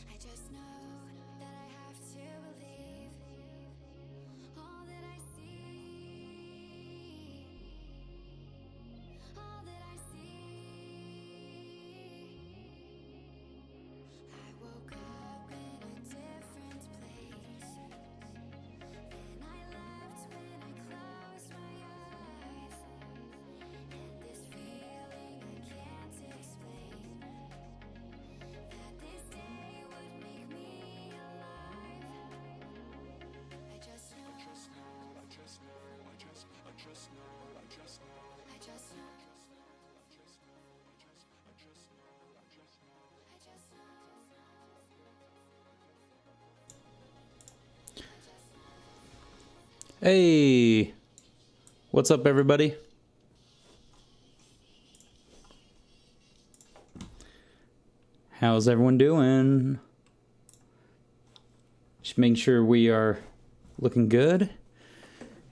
I just know that I have to believe all that I see, all that I see. I woke up in a different place than I left when I closed my eyes. And this feeling I can't explain, that this day would make me alive. I just know, I just know, I just know, I just know, I just know, I just know, I just know, I just know. Hey, what's up, everybody? How's everyone doing? Just making sure we are looking good.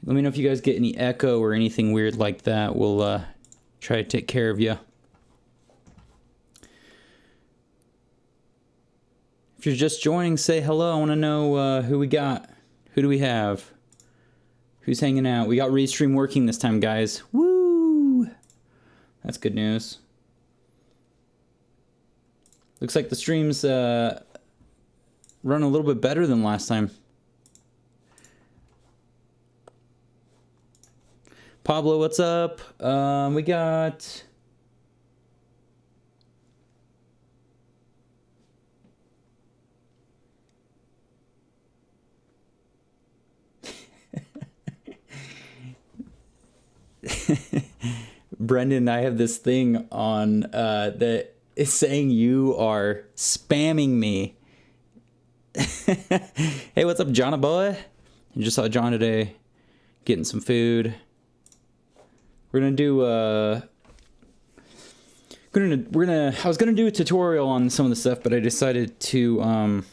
Let me know if you guys get any echo or anything weird like that. We'll try to take care of you. If you're just joining, say hello. I want to know who we got. Who do we have? Who's hanging out? We got Restream working this time, guys. Woo! That's good news. Looks like the stream's run a little bit better than last time. Pablo, what's up? We got... Brendan, I have this thing on that is saying you are spamming me. Hey, what's up, John boy? I just saw John today getting some food. We're gonna do I was gonna do a tutorial on some of the stuff, but I decided to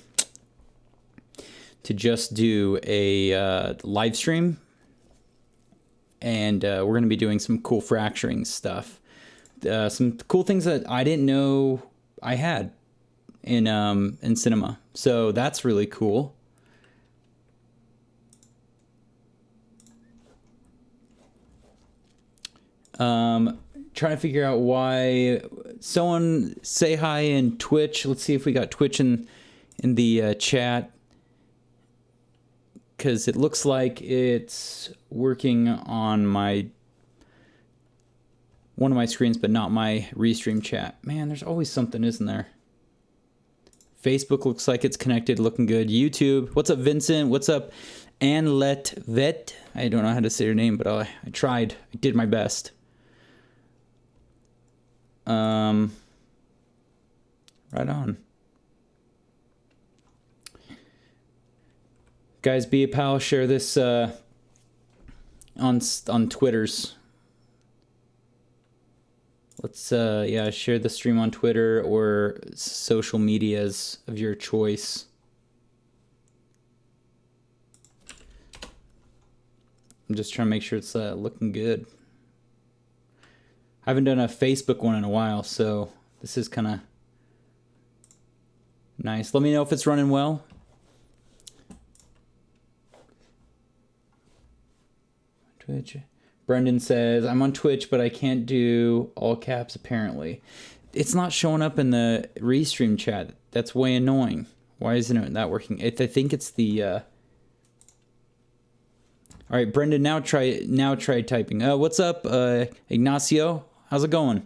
just do a live stream. And we're going to be doing some cool fracturing stuff. Some cool things that I didn't know I had in cinema. So that's really cool. Trying to figure out why. Someone say hi in Twitch. Let's see if we got Twitch in the chat. Because it looks like it's working on one of my screens, but not my Restream chat. Man, there's always something, isn't there? Facebook looks like it's connected, looking good. YouTube, what's up, Vincent? What's up, Anlet Vet? I don't know how to say your name, but I tried. I did my best. Right on. Guys, be a pal. Share this on Twitters. Let's share the stream on Twitter or social medias of your choice. I'm just trying to make sure it's looking good. I haven't done a Facebook one in a while, so this is kind of nice. Let me know if it's running well. Twitch. Brendan says, I'm on Twitch, but I can't do all caps apparently. It's not showing up in the Restream chat. That's way annoying. Why isn't it not working? I think it's the... All right, Brendan, now try typing. What's up, Ignacio? How's it going?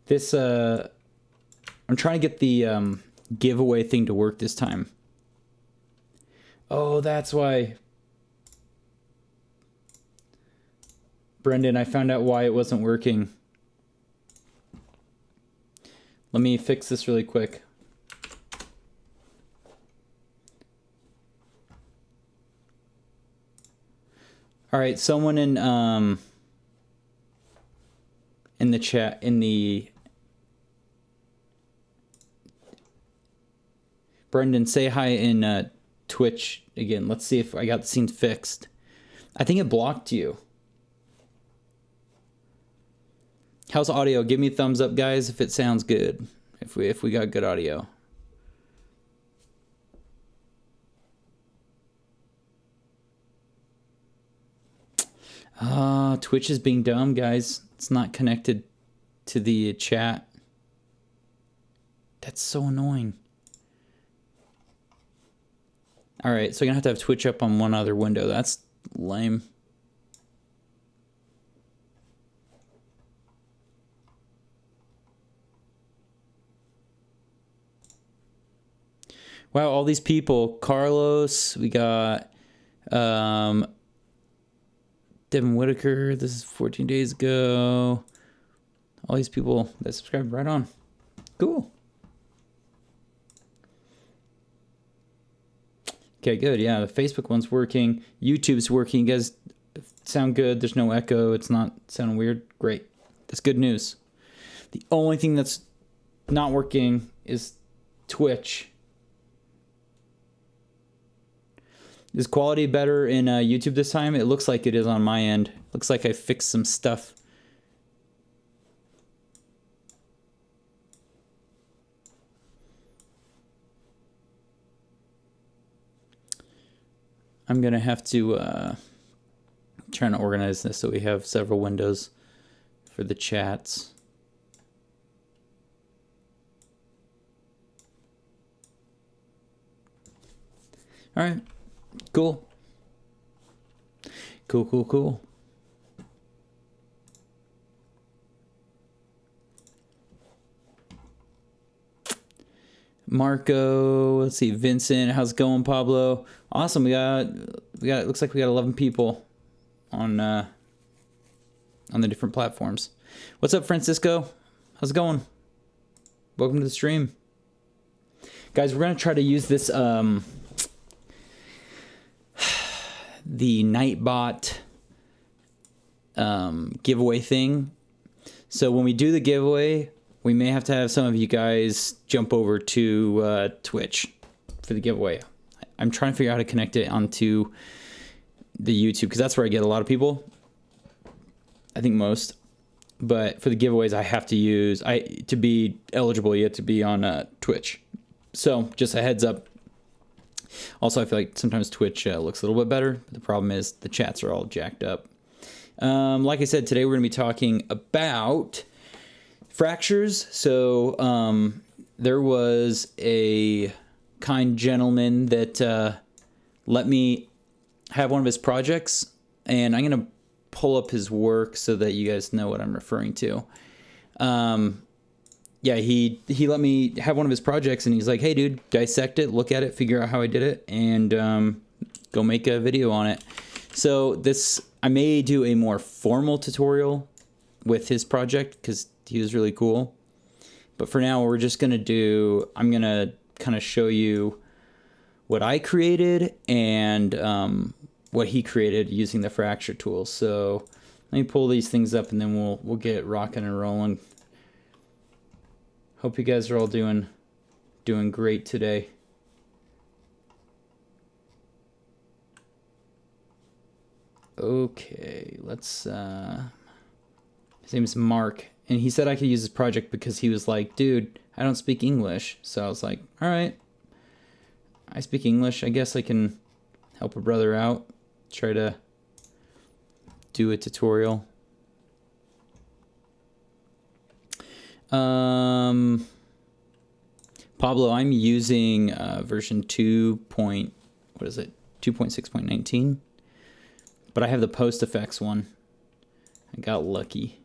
This, I'm trying to get the giveaway thing to work this time. Oh, that's why. Brendan, I found out why it wasn't working. Let me fix this really quick. All right, someone in the chat, Brendan, say hi in Twitch again. Let's see if I got the scene fixed. I think it blocked you. How's audio? Give me a thumbs up, guys, if it sounds good. If we got good audio. Twitch is being dumb, guys. It's not connected to the chat. That's so annoying. All right, so you're going to have Twitch up on one other window. That's lame. Wow, all these people. Carlos, we got Devin Whitaker. This is 14 days ago. All these people that subscribed, right on. Cool. Okay, good. Yeah, the Facebook one's working. YouTube's working. You guys sound good. There's no echo. It's not sounding weird. Great. That's good news. The only thing that's not working is Twitch. Is quality better in YouTube this time? It looks like it is on my end. Looks like I fixed some stuff. I'm going to have to try and organize this so we have several windows for the chats. All right. Cool. Cool. Marco, let's see, Vincent, how's it going, Pablo? Awesome. We got it looks like we got 11 people on the different platforms. What's up, Francisco? How's it going? Welcome to the stream. Guys, we're going to try to use this the Nightbot giveaway thing. So when we do the giveaway, we may have to have some of you guys jump over to Twitch for the giveaway. I'm trying to figure out how to connect it onto the YouTube because that's where I get a lot of people. I think most. But for the giveaways, I have to use to be eligible. You have to be on Twitch. So just a heads up. Also, I feel like sometimes Twitch looks a little bit better. But the problem is the chats are all jacked up. Like I said, today we're going to be talking about fractures. So there was a kind gentleman that let me have one of his projects. And I'm going to pull up his work so that you guys know what I'm referring to. Yeah, he let me have one of his projects, and he's like, hey, dude, dissect it, look at it, figure out how I did it, and go make a video on it. So I may do a more formal tutorial with his project because he was really cool. But for now, we're just going to I'm going to kind of show you what I created and what he created using the fracture tool. So let me pull these things up, and then we'll get rocking and rolling. Hope you guys are all doing great today. Okay, let's his name is Mark, and he said I could use his project because he was like, dude, I don't speak English. So I was like, all right, I speak English. I guess I can help a brother out, try to do a tutorial. Pablo, I'm using version 2.6.19, but I have the post effects one. I got lucky.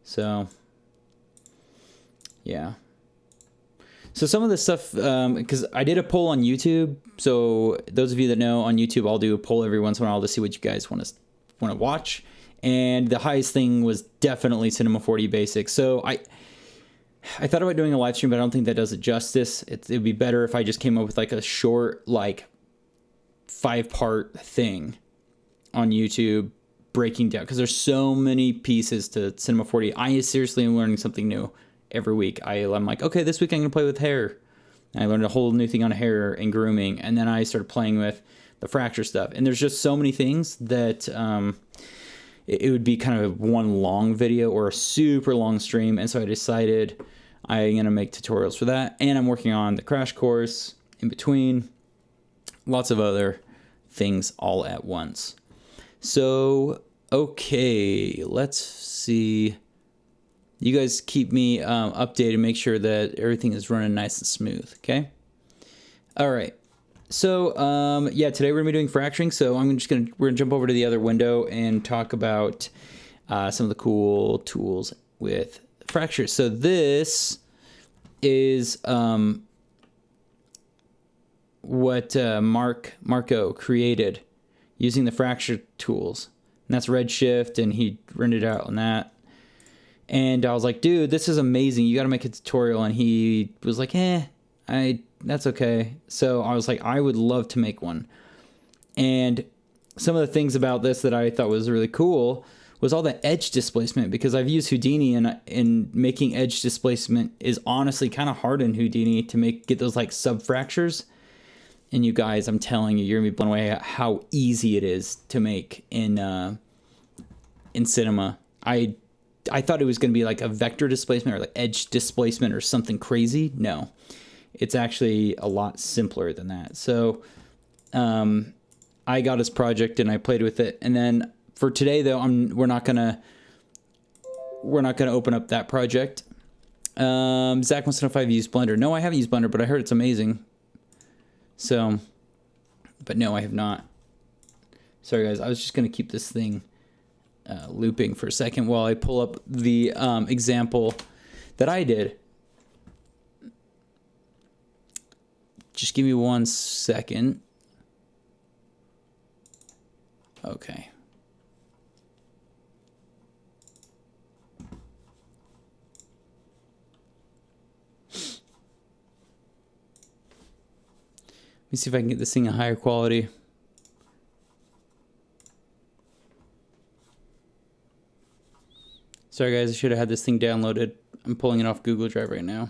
So yeah. So some of this stuff, because I did a poll on YouTube. So those of you that know, on YouTube, I'll do a poll every once in a while to see what you guys want to watch. And the highest thing was definitely Cinema 4D Basics. So I thought about doing a live stream, but I don't think that does it justice. It'd be better if I just came up with like a short, like 5-part thing on YouTube breaking down, because there's so many pieces to Cinema 4D. I seriously am learning something new every week. I'm like, okay, this week I'm going to play with hair. And I learned a whole new thing on hair and grooming. And then I started playing with the fracture stuff. And there's just so many things that it would be kind of one long video or a super long stream. And so I decided I'm going to make tutorials for that. And I'm working on the crash course in between. Lots of other things all at once. So, okay, let's see. You guys keep me updated, make sure that everything is running nice and smooth, okay? All right. So, yeah, today we're going to be doing fracturing. So we're going to jump over to the other window and talk about some of the cool tools with fractures. So this is what Marco created using the fracture tools. And that's Redshift, and he rendered out on that. And I was like, dude, this is amazing. You got to make a tutorial. And he was like, that's okay. So I was like, I would love to make one. And some of the things about this that I thought was really cool was all the edge displacement, because I've used Houdini, and making edge displacement is honestly kind of hard in Houdini to get those like sub fractures. And you guys, I'm telling you, you're gonna be blown away at how easy it is to make in Cinema. I thought it was gonna be like a vector displacement or like edge displacement or something crazy. No, it's actually a lot simpler than that. So I got his project and I played with it. And then for today though, we're not gonna open up that project. Zach wants to know if I've used Blender. No, I haven't used Blender, but I heard it's amazing. So, but no, I have not. Sorry guys, I was just gonna keep this thing looping for a second while I pull up the example that I did. Just give me 1 second. Okay. Let me see if I can get this thing a higher quality. Sorry guys, I should have had this thing downloaded. I'm pulling it off Google Drive right now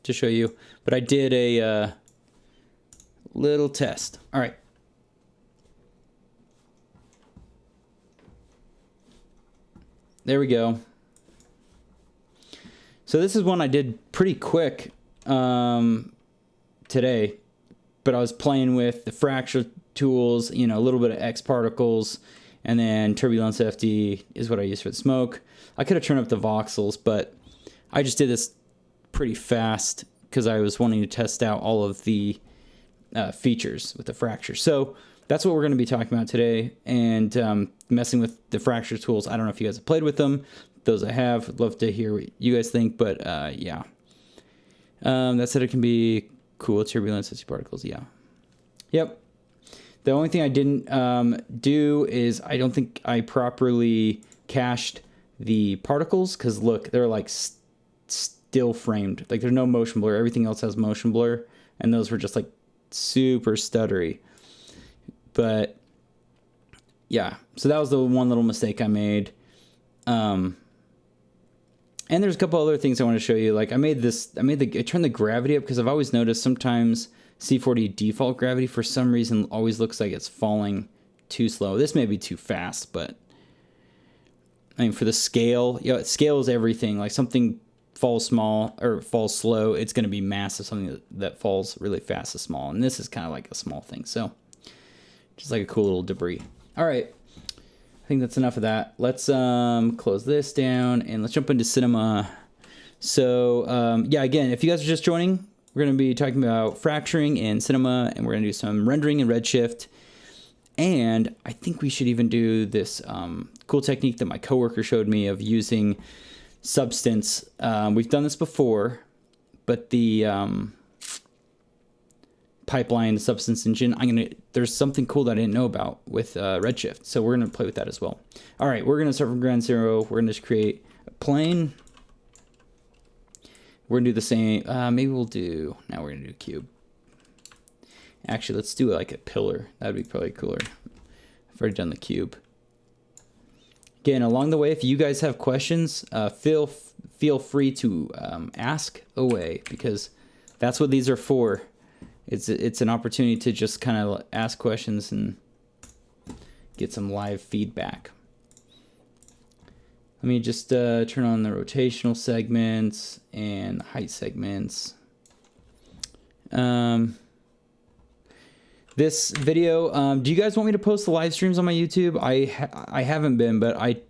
to show you. But I did a little test. All right. There we go. So this is one I did pretty quick today. But I was playing with the fracture tools, you know, a little bit of X particles, and then turbulence FD is what I use for the smoke. I could have turned up the voxels, but I just did this pretty fast because I was wanting to test out all of the features with the fracture. So that's what we're going to be talking about today, and messing with the fracture tools. I don't know if you guys have played with them. Those I have. I'd love to hear what you guys think, but yeah. That said, it can be cool. Turbulence, FD particles, yeah. Yep. The only thing I didn't do is I don't think I properly cached the particles, because look, they're like still framed. Like there's no motion blur. Everything else has motion blur, and those were just like super stuttery. But yeah, so that was the one little mistake I made. And there's a couple other things I want to show you. Like I turned the gravity up because I've always noticed sometimes C40 default gravity for some reason always looks like it's falling too slow. This may be too fast, but I mean, for the scale, you know, it scales everything. Like something falls small or falls slow, it's going to be massive. Something that falls really fast is small. And this is kind of like a small thing. So just like a cool little debris. All right. I think that's enough of that. Let's close this down and let's jump into Cinema. So yeah, again, if you guys are just joining, we're going to be talking about fracturing in Cinema, and we're going to do some rendering in Redshift. And I think we should even do this cool technique that my coworker showed me of using Substance. We've done this before, but the pipeline, the Substance engine, there's something cool that I didn't know about with Redshift. So we're going to play with that as well. All right, we're going to start from ground zero. We're going to just create a plane. We're going to do the same. Maybe we're going to do a cube. Actually, let's do like a pillar. That'd be probably cooler. I've already done the cube. Again, along the way, if you guys have questions, feel free to ask away, because that's what these are for. It's an opportunity to just kind of ask questions and get some live feedback. Let me just turn on the rotational segments and the height segments. This video, do you guys want me to post the live streams on my YouTube? I haven't been, but I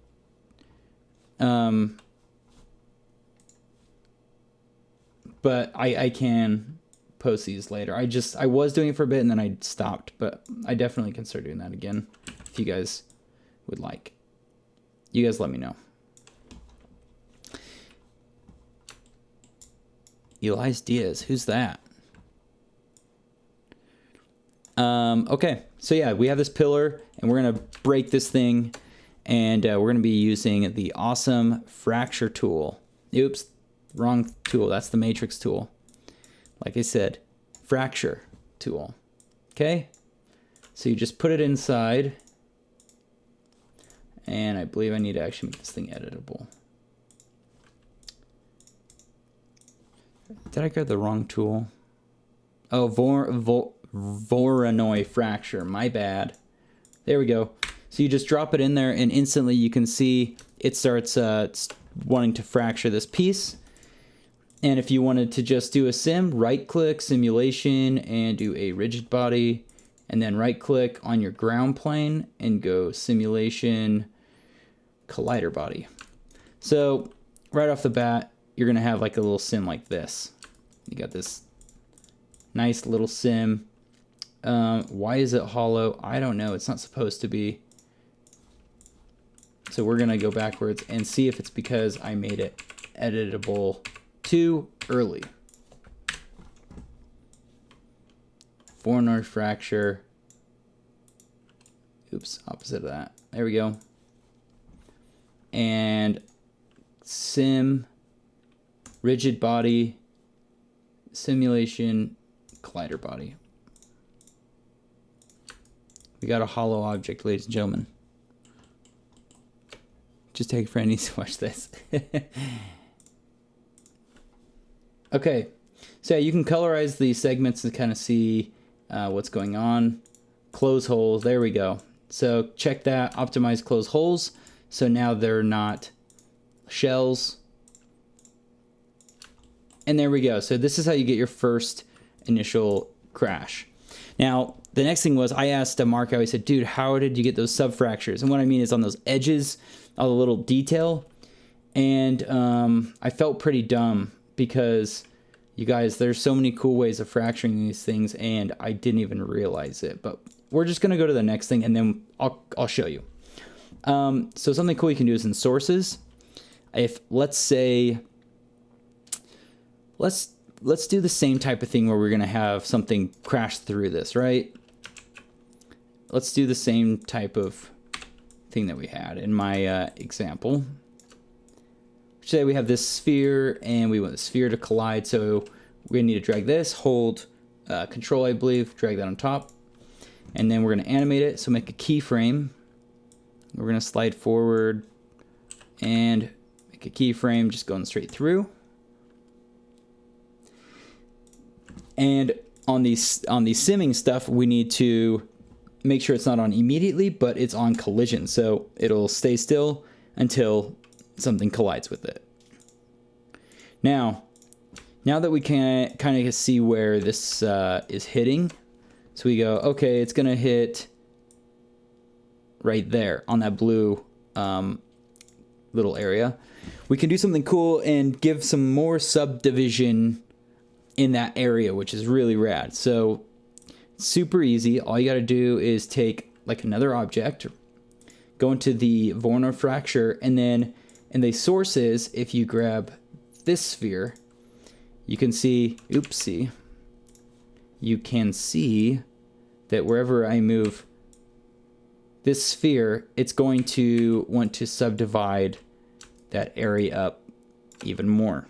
can post these later. I was doing it for a bit and then I stopped, but I definitely can start doing that again if you guys would like. You guys let me know. Elias Diaz, who's that? Okay, so yeah, we have this pillar and we're gonna break this thing, and we're gonna be using the awesome fracture tool. Oops, wrong tool, that's the matrix tool. Like I said, fracture tool. Okay, so you just put it inside, and I believe I need to actually make this thing editable. Did I grab the wrong tool? Oh, Voronoi fracture, my bad. There we go. So you just drop it in there and instantly you can see it starts wanting to fracture this piece. And if you wanted to just do a sim, right click simulation and do a rigid body, and then right click on your ground plane and go simulation collider body. So right off the bat, you're gonna have like a little sim like this. You got this nice little sim. Why is it hollow? I don't know. It's not supposed to be. So we're gonna go backwards and see if it's because I made it editable too early. Voronoi fracture. Oops, opposite of that. There we go. And sim, rigid body, simulation, collider body. We got a hollow object, ladies and gentlemen. Just take a friend needs to watch this. Okay, so yeah, you can colorize the segments to kind of see what's going on. Close holes, there we go. So check that, optimize close holes. So now they're not shells. And there we go. So this is how you get your first initial crash. Now, the next thing was I asked Mark how, he said, dude, how did you get those subfractures? And what I mean is on those edges, all the little detail. And I felt pretty dumb because, you guys, there's so many cool ways of fracturing these things and I didn't even realize it. But we're just going to go to the next thing and then I'll show you. So something cool you can do is in sources. If, let's say, let's do the same type of thing where we're going to have something crash through this, right? Let's do the same type of thing that we had in my example. Say we have this sphere and we want the sphere to collide. So we're going to need to drag this, hold control, I believe, drag that on top. And then we're going to animate it. So make a keyframe. We're going to slide forward and make a keyframe just going straight through. And on the simming stuff, we need to make sure it's not on immediately, but it's on collision. So it'll stay still until something collides with it. Now that we can kind of see where this is hitting, so we go, okay, it's gonna hit right there on that blue little area. We can do something cool and give some more subdivision in that area, which is really rad. So super easy. All you got to do is take like another object, go into the Voronoi fracture, and then in the sources, if you grab this sphere, you can see, oopsie, you can see that wherever I move this sphere, it's going to want to subdivide that area up even more.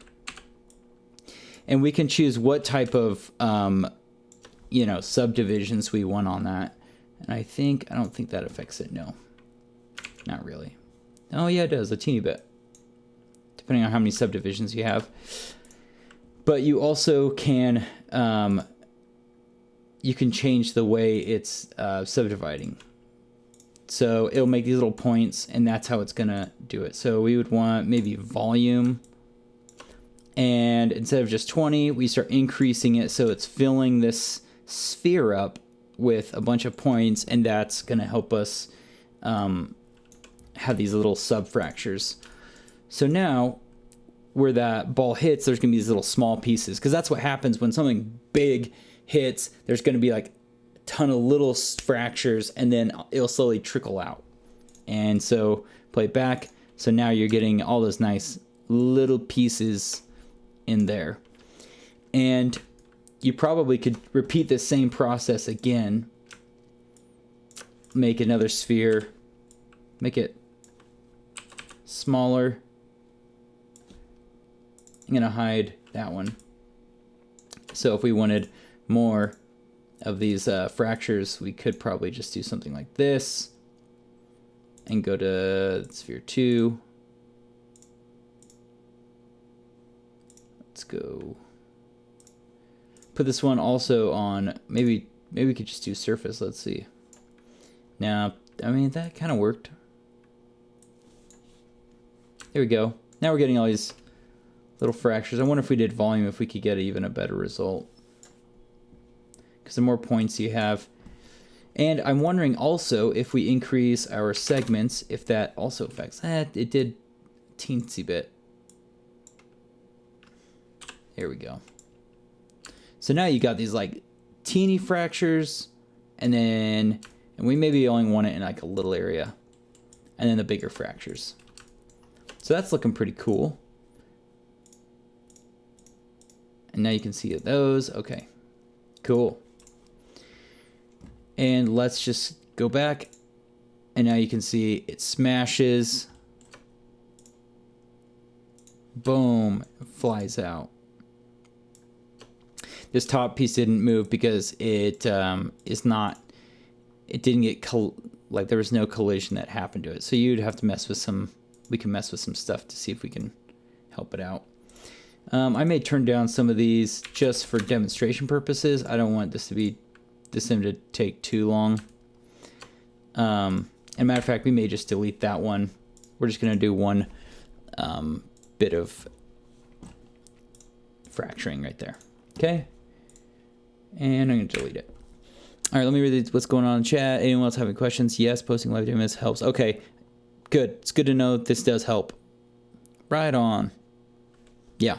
And we can choose what type of, subdivisions we want on that. And I don't think that affects it. No, not really. Oh yeah, it does a teeny bit, depending on how many subdivisions you have. But you also can, you can change the way it's subdividing. So it'll make these little points, and that's how it's gonna do it. So we would want maybe volume, and instead of just 20, we start increasing it so it's filling this sphere up with a bunch of points, and that's gonna help us have these little sub fractures. So now where that ball hits, there's gonna be these little small pieces, because that's what happens when something big hits. There's gonna be like a ton of little fractures, and then it'll slowly trickle out. And so play it back. So now you're getting all those nice little pieces in there. And you probably could repeat the same process again. Make another sphere, make it smaller. I'm gonna hide that one. So if we wanted more of these fractures, we could probably just do something like this and go to sphere 2. Let's go put this one also on, maybe we could just do surface. Let's see. Now, I mean, that kind of worked. There we go. Now we're getting all these little fractures. I wonder if we did volume, if we could get even a better result. Because the more points you have. And I'm wondering also if we increase our segments, if that also affects. It did a teensy bit. There we go. So now you got these like teeny fractures, and we maybe only want it in like a little area, and then the bigger fractures. So that's looking pretty cool. And now you can see those. Okay, cool. And let's just go back, and now you can see it smashes. Boom, it flies out. This top piece didn't move because it it didn't get, like there was no collision that happened to it. So you'd have to mess with we can mess with some stuff to see if we can help it out. I may turn down some of these just for demonstration purposes. I don't want this sim to take too long. And matter of fact, we may just delete that one. We're just gonna do one bit of fracturing right there. Okay. And I'm going to delete it. All right, let me read what's going on in chat. Anyone else having questions? Yes, posting live doing this helps. Okay, good. It's good to know this does help. Right on. Yeah,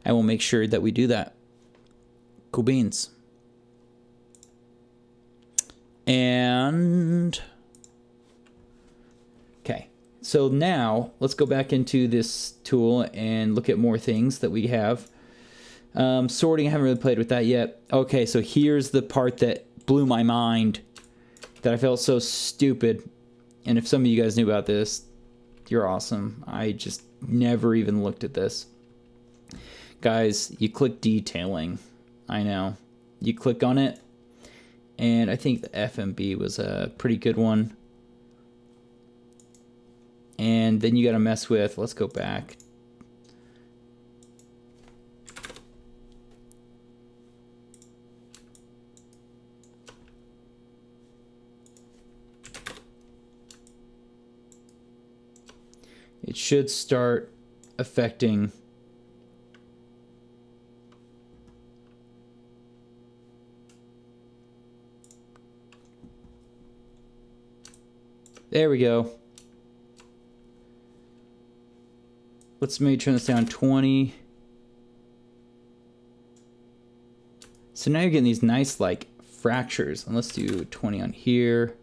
I will make sure that we do that. Cool beans. And okay, so now let's go back into this tool and look at more things that we have. Sorting, I haven't really played with that yet. Okay, so here's the part that blew my mind, that I felt so stupid. And if some of you guys knew about this, you're awesome. I just never even looked at this. Guys, you click detailing. I know. You click on it, and I think the FMB was a pretty good one. And then you got to mess with, let's go back. It should start affecting there we go. Let's maybe turn this down 20. So now you're getting these nice like fractures, and let's do 20 on here.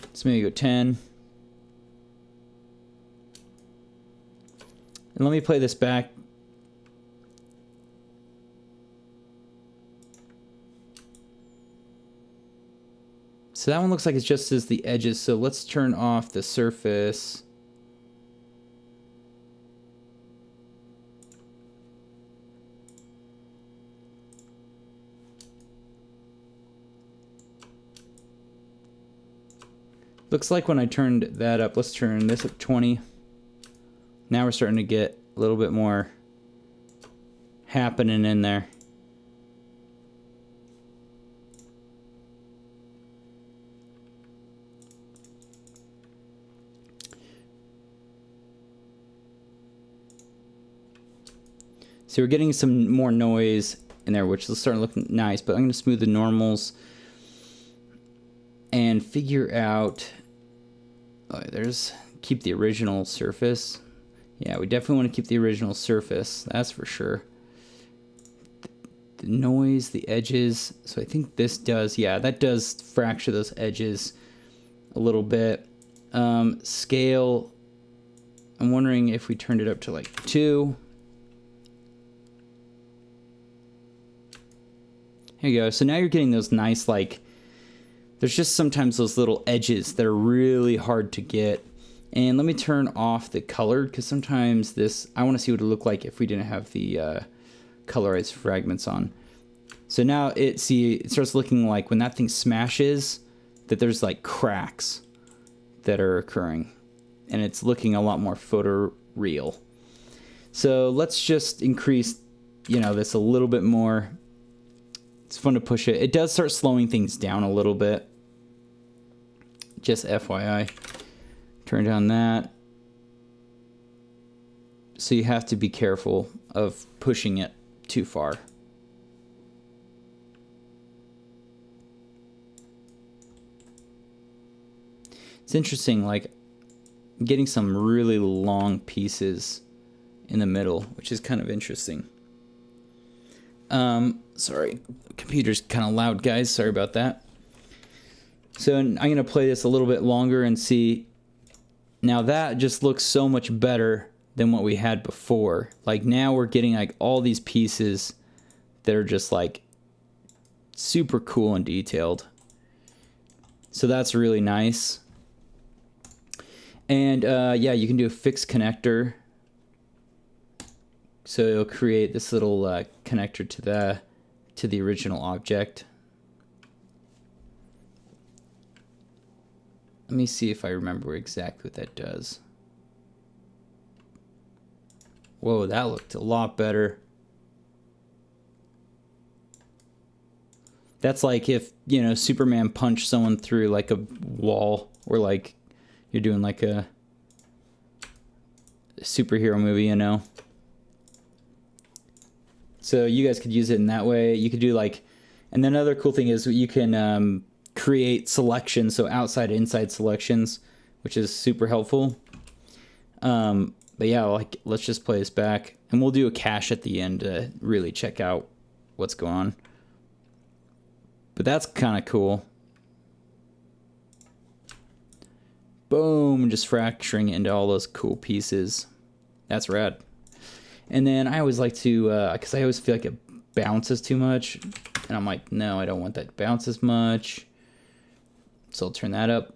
Let's maybe go 10. And let me play this back. So that one looks like it's just as the edges. So let's turn off the surface. Looks like when I turned that up, let's turn this up 20. Now we're starting to get a little bit more happening in there. So we're getting some more noise in there, which is starting to look nice, but I'm going to smooth the normals and figure out, keep the original surface. Yeah, we definitely want to keep the original surface, that's for sure. The noise, the edges, so I think this does, yeah, that does fracture those edges a little bit. Scale, I'm wondering if we turned it up to like 2. Here you go. So now you're getting those nice, like, there's just sometimes those little edges that are really hard to get. And let me turn off the colored, because sometimes this, I want to see what it would look like if we didn't have the colorized fragments on. So now it starts looking like when that thing smashes, that there's like cracks that are occurring. And it's looking a lot more photoreal. So let's just increase, this a little bit more. It's fun to push it. It does start slowing things down a little bit. Just FYI. Turn down that. So you have to be careful of pushing it too far. It's interesting, like getting some really long pieces in the middle, which is kind of interesting. Sorry, the computer's kind of loud, guys. Sorry about that. So I'm going to play this a little bit longer and see. Now that just looks so much better than what we had before. Like now we're getting like all these pieces that are just like super cool and detailed. So that's really nice. And yeah, you can do a fixed connector. So it'll create this little connector to the original object. Let me see if I remember exactly what that does. Whoa, that looked a lot better. That's like if, Superman punched someone through like a wall, or like you're doing like a superhero movie, So you guys could use it in that way. You could do like, and then another cool thing is you can create selections, so outside inside selections, which is super helpful. But yeah, like let's just play this back, and we'll do a cache at the end to really check out what's going on. But that's kind of cool. Boom, just fracturing into all those cool pieces. That's rad. And then I always like to, because I always feel like it bounces too much. And I'm like, no, I don't want that to bounce as much. So I'll turn that up.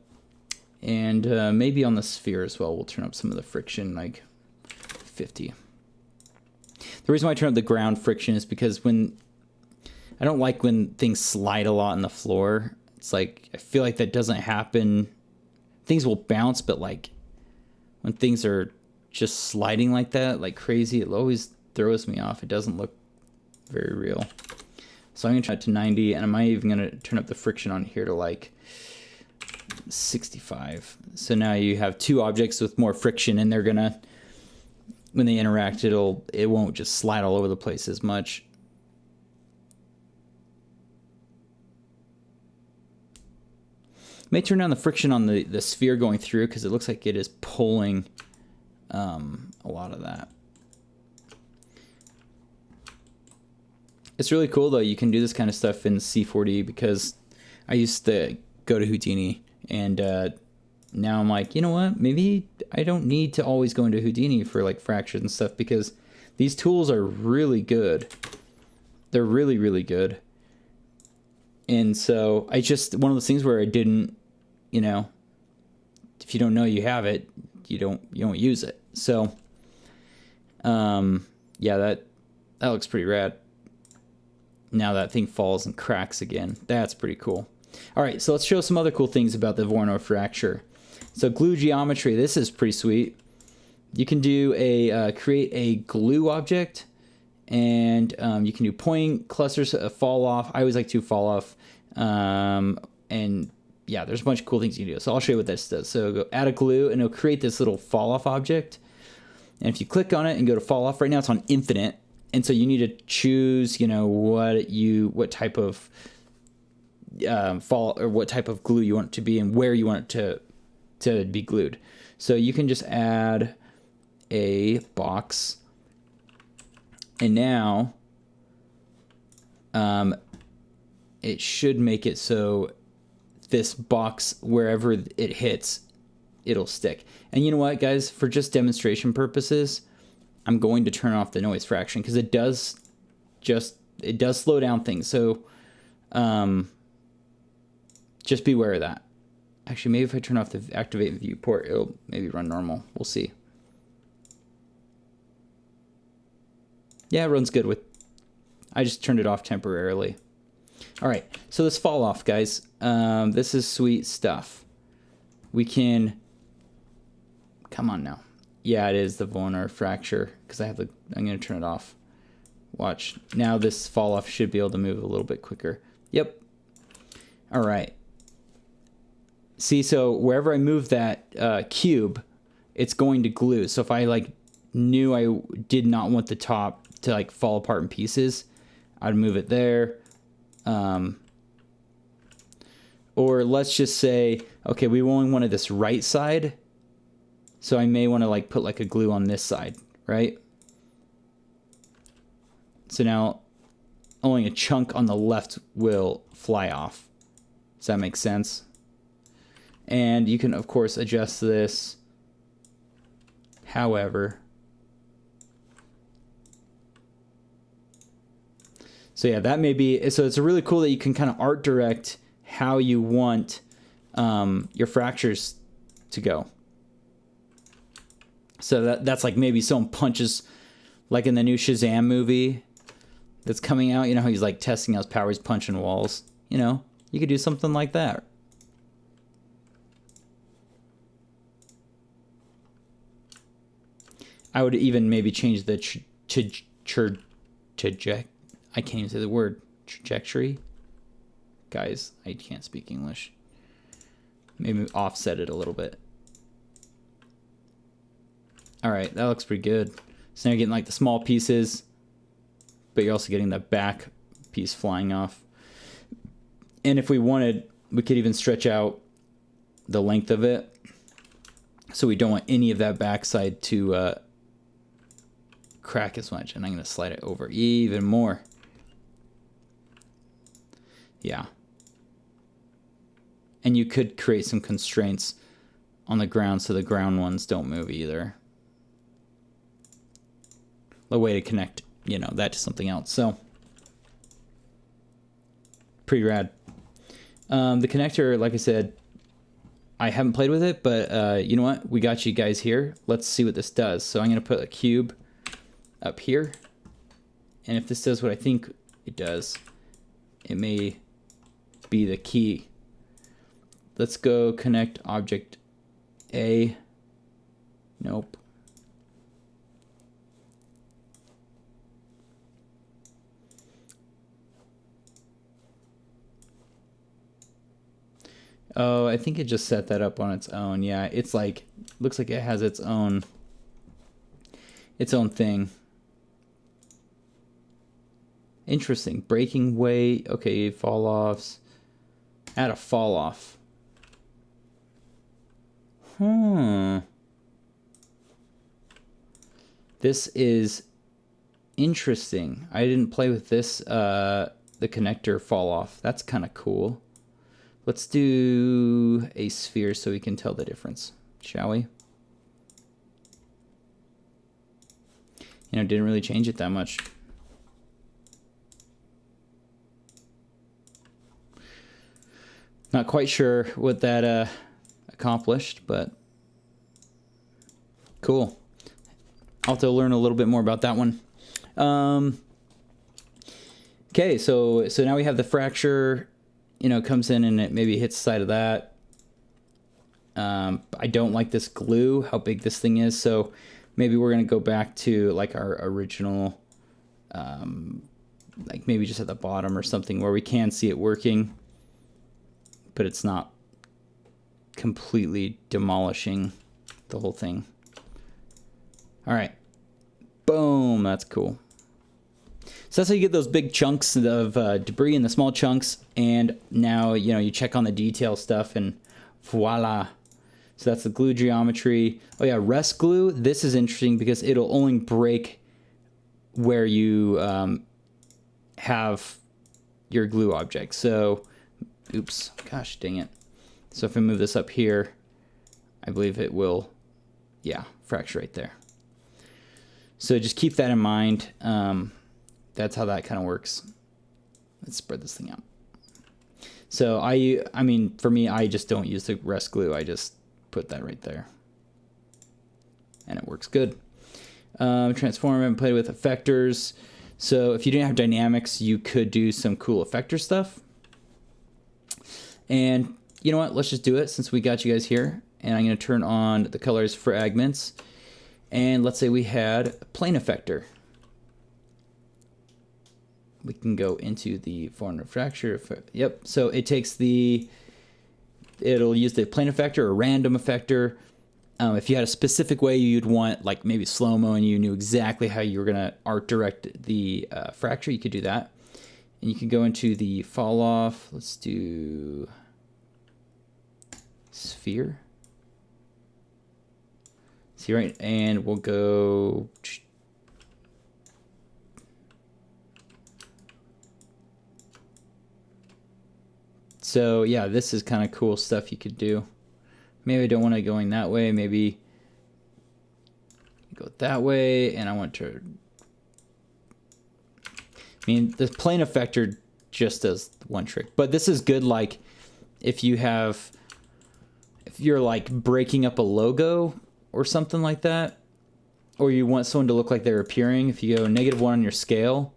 And maybe on the sphere as well, we'll turn up some of the friction, like 50. The reason why I turn up the ground friction is because I don't like when things slide a lot on the floor. It's like, I feel like that doesn't happen. Things will bounce, but like when things are just sliding like that, like crazy, it always throws me off. It doesn't look very real. So I'm gonna try it to 90, and I'm even gonna turn up the friction on here to like 65. So now you have two objects with more friction, and they're gonna, when they interact, it won't just slide all over the place as much. May turn down the friction on the sphere going through, because it looks like it is pulling a lot of that. It's really cool though. You can do this kind of stuff in C4D, because I used to go to Houdini, and now I'm like, you know what? Maybe I don't need to always go into Houdini for like fractures and stuff, because these tools are really good. They're really, really good. And so one of those things where I didn't, if you don't know you have it, you don't use it. So, yeah, that looks pretty rad. Now that thing falls and cracks again. That's pretty cool. All right, so let's show some other cool things about the Voronoi fracture. So glue geometry, this is pretty sweet. You can do create a glue object, and you can do point clusters, fall off. I always like to fall off, and yeah, there's a bunch of cool things you can do. So I'll show you what this does. So go add a glue, and it'll create this little fall off object. And if you click on it and go to fall off, right now it's on infinite, And so you need to choose, you know, what type of what type of glue you want it to be and where you want it to be glued. So you can just add a box, and now it should make it so this box, wherever it hits, it'll stick. And you know what, guys, for just demonstration purposes, I'm going to turn off the noise fraction because it does slow down things. So just be aware of that. Actually, maybe if I turn off the activate viewport, it'll maybe run normal. We'll see. Yeah, it runs good with, I just turned it off temporarily. All right, so this fall off, guys. This is sweet stuff. We can, come on now. Yeah, it is the vonar fracture because I'm going to turn it off. Watch. Now this fall off should be able to move a little bit quicker. Yep. All right. See, so wherever I move that cube, it's going to glue. So if I like knew I did not want the top to like fall apart in pieces, I'd move it there. Or let's just say, okay, we only wanted this right side. So I may want to like put like a glue on this side, right? So now only a chunk on the left will fly off. Does that make sense? And you can of course adjust this however. So yeah, that may be, so it's really cool that you can kind of art direct how you want your fractures to go. So that's like maybe someone punches, like in the new Shazam movie that's coming out, you know how he's like testing out his powers, punching walls, you know, you could do something like that. I would even maybe change the I can't even say the word, trajectory. Guys, I can't speak English. Maybe offset it a little bit. All right, that looks pretty good. So now you're getting like the small pieces, but you're also getting the back piece flying off. And if we wanted, we could even stretch out the length of it. So we don't want any of that backside to crack as much. And I'm going to slide it over even more. Yeah. And you could create some constraints on the ground so the ground ones don't move either. A way to connect, you know, that to something else. So pretty rad. The connector, like I said, I haven't played with it, but you know what? We got you guys here. Let's see what this does. So I'm going to put a cube up here. And if this does what I think it does, it may be the key. Let's go connect object A. Nope. Oh, I think it just set that up on its own. Yeah, it's like, looks like it has its own thing. Interesting. Breaking weight. Okay, fall offs. Add a fall off. This is interesting. I didn't play with this, the connector fall off. That's kind of cool. Let's do a sphere so we can tell the difference, shall we? You know, didn't really change it that much. Not quite sure what that accomplished, but cool. I'll have to learn a little bit more about that one. Okay, so now we have the fracture. You know, it comes in and it maybe hits the side of that. I don't like this glue, how big this thing is. So maybe we're going to go back to like our original, like maybe just at the bottom or something where we can see it working, but it's not completely demolishing the whole thing. All right. Boom. That's cool. So that's how you get those big chunks of debris in the small chunks. And now, you know, you check on the detail stuff and voila. So that's the glue geometry. Oh yeah, rest glue. This is interesting because it'll only break where you have your glue object. So, oops, gosh, dang it. So if I move this up here, I believe it will, yeah, fracture right there. So just keep that in mind. That's how that kind of works. Let's spread this thing out. So I mean, for me, I just don't use the rest glue. I just put that right there. And it works good. Transform and play with effectors. So if you didn't have dynamics, you could do some cool effector stuff. And you know what? Let's just do it since we got you guys here. And I'm going to turn on the colors fragments. And let's say we had a plane effector. We can go into the form fracture. Yep. So it takes it'll use the plane effector or random effector. If you had a specific way you'd want, like maybe slow-mo, and you knew exactly how you were going to art direct the fracture, you could do that. And you can go into the fall off. Let's do sphere. See, right? And we'll go. So yeah, this is kind of cool stuff you could do. Maybe I don't want it going that way. Maybe go that way, and I want to. I mean, the plane effector just does one trick, but this is good. Like, if you're like breaking up a logo or something like that, or you want someone to look like they're appearing. If you go -1 on your scale,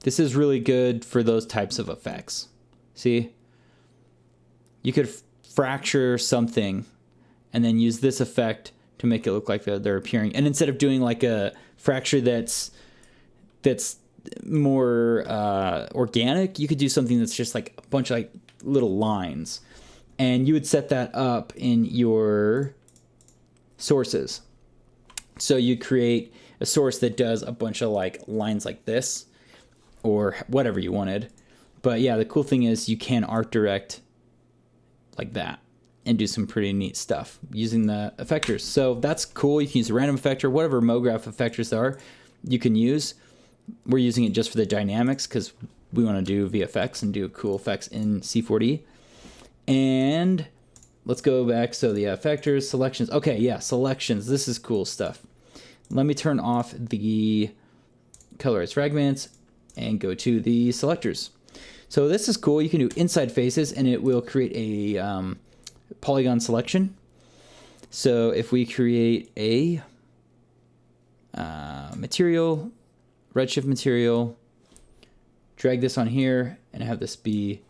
this is really good for those types of effects. See, you could fracture something and then use this effect to make it look like they're appearing. And instead of doing like a fracture that's more organic, you could do something that's just like a bunch of like little lines. And you would set that up in your sources. So you create a source that does a bunch of like lines like this or whatever you wanted. But yeah, the cool thing is you can art direct like that and do some pretty neat stuff using the effectors. So that's cool. You can use a random effector, whatever MoGraph effectors there are, you can use. We're using it just for the dynamics because we want to do VFX and do cool effects in C4D. And let's go back. So the effectors, selections. Okay, yeah, selections. This is cool stuff. Let me turn off the colorize fragments and go to the selectors. So this is cool. You can do inside faces and it will create a polygon selection. So if we create a material, Redshift material, drag this on here and have this be,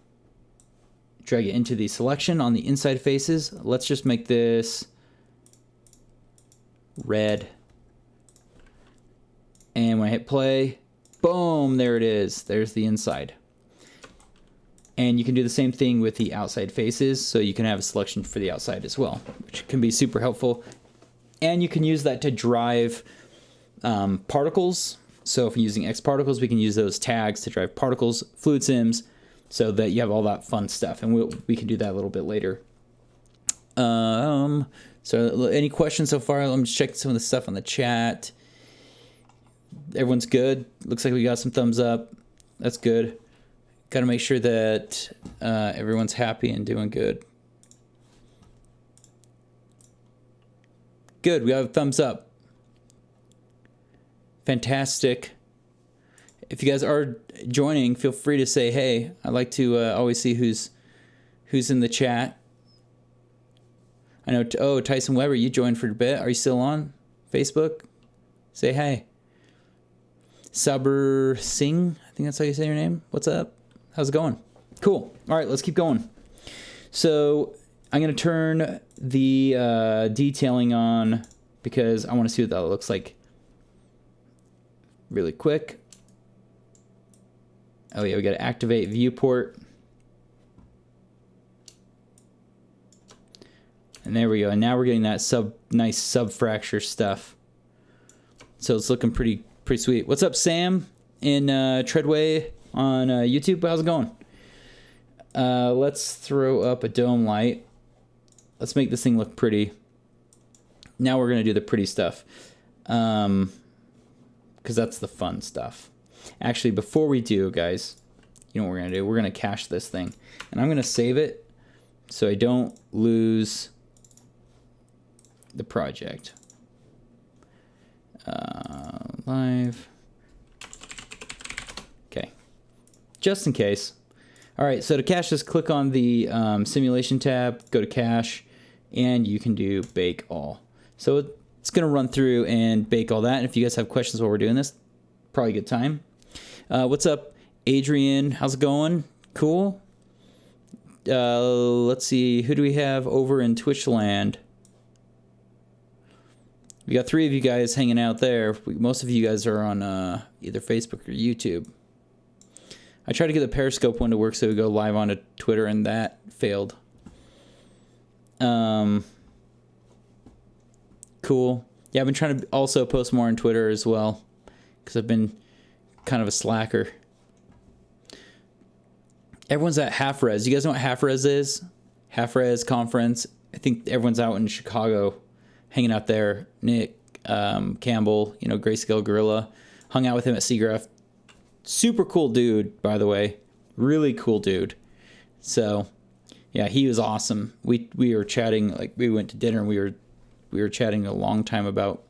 drag it into the selection on the inside faces. Let's just make this red. And when I hit play, boom, there it is. There's the inside. And you can do the same thing with the outside faces. So you can have a selection for the outside as well, which can be super helpful. And you can use that to drive particles. So if you're using X particles, we can use those tags to drive particles, fluid sims, so that you have all that fun stuff. And we can do that a little bit later. So any questions so far? Let me check some of the stuff on the chat. Everyone's good. Looks like we got some thumbs up. That's good. Got to make sure that everyone's happy and doing good. Good. We have a thumbs up. Fantastic. If you guys are joining, feel free to say hey. I like to always see who's in the chat. I know. Oh, Tyson Weber, you joined for a bit. Are you still on Facebook? Say hey. Saber Singh, I think that's how you say your name. What's up? How's it going? Cool. All right, let's keep going. So I'm going to turn the detailing on because I want to see what that looks like really quick. Oh yeah, we got to activate viewport. And there we go. And now we're getting that nice sub fracture stuff. So it's looking pretty Pretty sweet. What's up, Sam in Treadway on YouTube? How's it going? Let's throw up a dome light. Let's make this thing look pretty. Now we're going to do the pretty stuff. Because that's the fun stuff. Actually, before we do, guys, you know what we're going to do? We're going to cache this thing. And I'm going to save it so I don't lose the project. Live. Okay. Just in case. All right, so to cache this, click on the simulation tab, go to cache, and you can do bake all. So it's going to run through and bake all that. And if you guys have questions while we're doing this, probably a good time. What's up, Adrian? How's it going? Cool. Let's see. Who do we have over in Twitch land? We got 3 of you guys hanging out there. Most of you guys are on either Facebook or YouTube. I tried to get the Periscope one to work so we go live onto Twitter, and that failed. Cool. Yeah, I've been trying to also post more on Twitter as well, because I've been kind of a slacker. Everyone's at Half Res. You guys know what Half Res is? Half Res conference. I think everyone's out in Chicago, hanging out there. Nick Campbell, you know, Grayscale Gorilla, hung out with him at Seagraph. Super cool dude, by the way. Really cool dude. So, yeah, he was awesome. We were chatting, like we went to dinner and we were chatting a long time about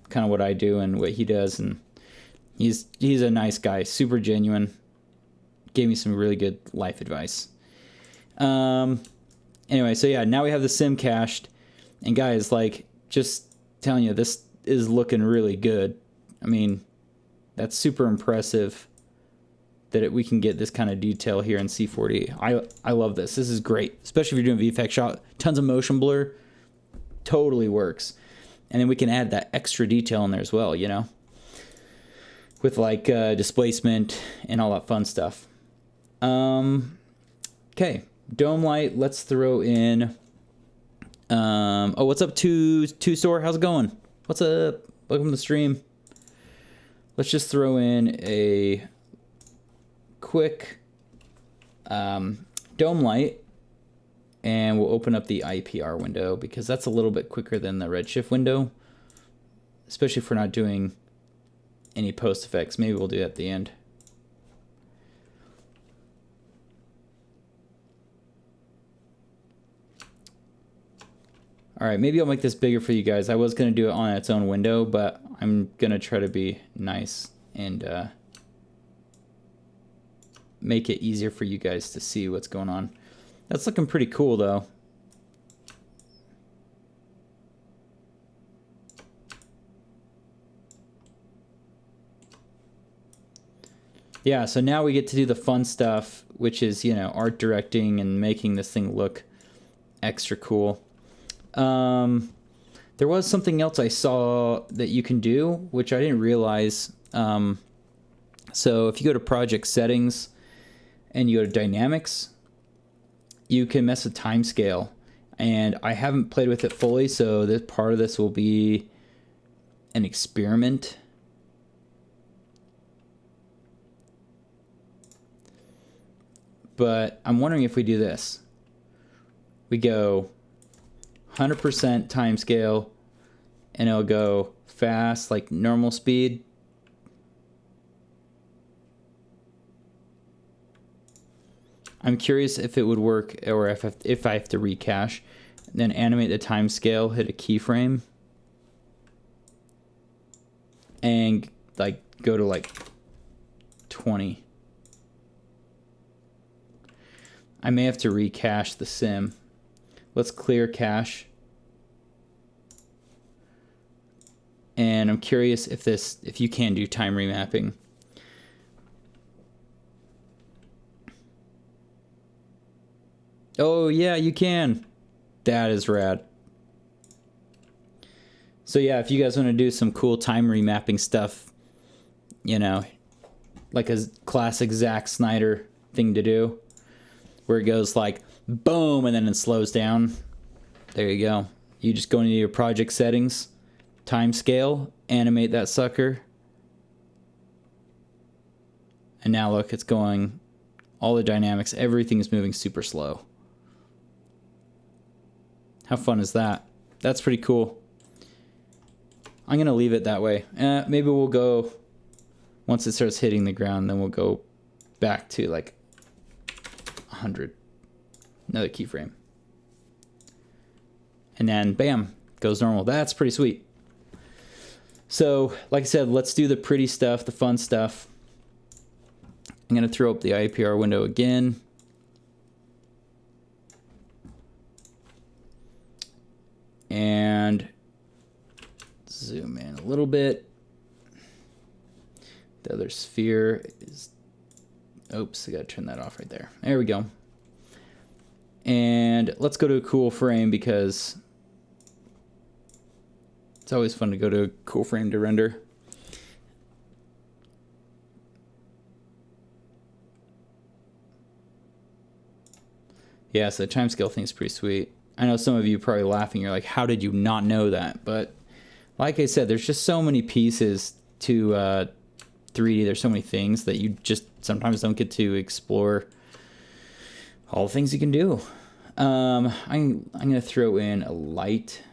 kind of what I do and what he does, and he's a nice guy, super genuine. Gave me some really good life advice. Anyway, so yeah, now we have the sim cached, and guys, like, just telling you, this is looking really good. I mean, that's super impressive that we can get this kind of detail here in C40. I love this. This is great, especially if you're doing VFX shot. Tons of motion blur. Totally works. And then we can add that extra detail in there as well, you know, with like displacement and all that fun stuff. Okay, dome light. Let's throw in. Oh, what's up, two store? How's it going? What's up? Welcome to the stream. Let's just throw in a quick dome light, and we'll open up the IPR window because that's a little bit quicker than the Redshift window, especially if we're not doing any post effects. Maybe we'll do that at the end. All right, maybe I'll make this bigger for you guys. I was going to do it on its own window, but I'm going to try to be nice and make it easier for you guys to see what's going on. That's looking pretty cool, though. Yeah, so now we get to do the fun stuff, which is, you know, art directing and making this thing look extra cool. There was something else I saw that you can do, which I didn't realize. So if you go to project settings and you go to dynamics, you can mess with time scale. And I haven't played with it fully, so this part of this will be an experiment. But I'm wondering if we do this. We go 100% time scale, and it'll go fast, like normal speed. I'm curious if it would work, or if I have to recache. Then animate the time scale, hit a keyframe, and like go to like 20. I may have to recache the sim. Let's clear cache. And I'm curious if you can do time remapping. Oh yeah, you can. That is rad. So yeah, if you guys want to do some cool time remapping stuff, you know, like a classic Zack Snyder thing to do, where it goes like boom and then it slows down. There you go. You just go into your project settings, time scale, animate that sucker, And now look, it's going, all the dynamics, everything is moving super slow. How fun is that? That's pretty cool. I'm going to leave it that way. Maybe we'll go, once it starts hitting the ground, then we'll go back to like 100. Another keyframe. And then bam, goes normal. That's pretty sweet. So, like I said, let's do the pretty stuff, the fun stuff. I'm going to throw up the IPR window again. And zoom in a little bit. The other sphere is, oops, I got to turn that off right there. There we go. And let's go to a cool frame because it's always fun to go to a cool frame to render. Yeah, so the time scale thing is pretty sweet. I know some of you are probably laughing. You're like, how did you not know that? But like I said, there's just so many pieces to 3D. There's so many things that you just sometimes don't get to explore all the things you can do. I'm going to throw in a light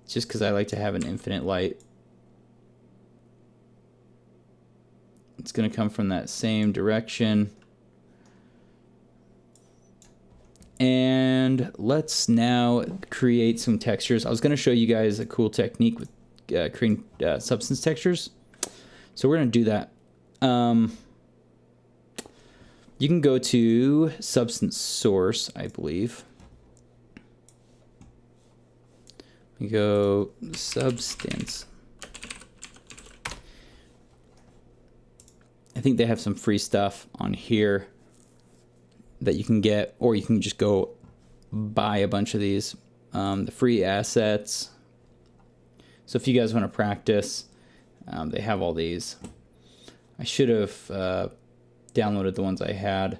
just because I like to have an infinite light. It's going to come from that same direction. And let's now create some textures. I was going to show you guys a cool technique with creating substance textures. So we're going to do that. You can go to substance source, I believe. You go substance. I think they have some free stuff on here that you can get, or you can just go buy a bunch of these. The free assets. So if you guys want to practice, they have all these. I should have downloaded the ones I had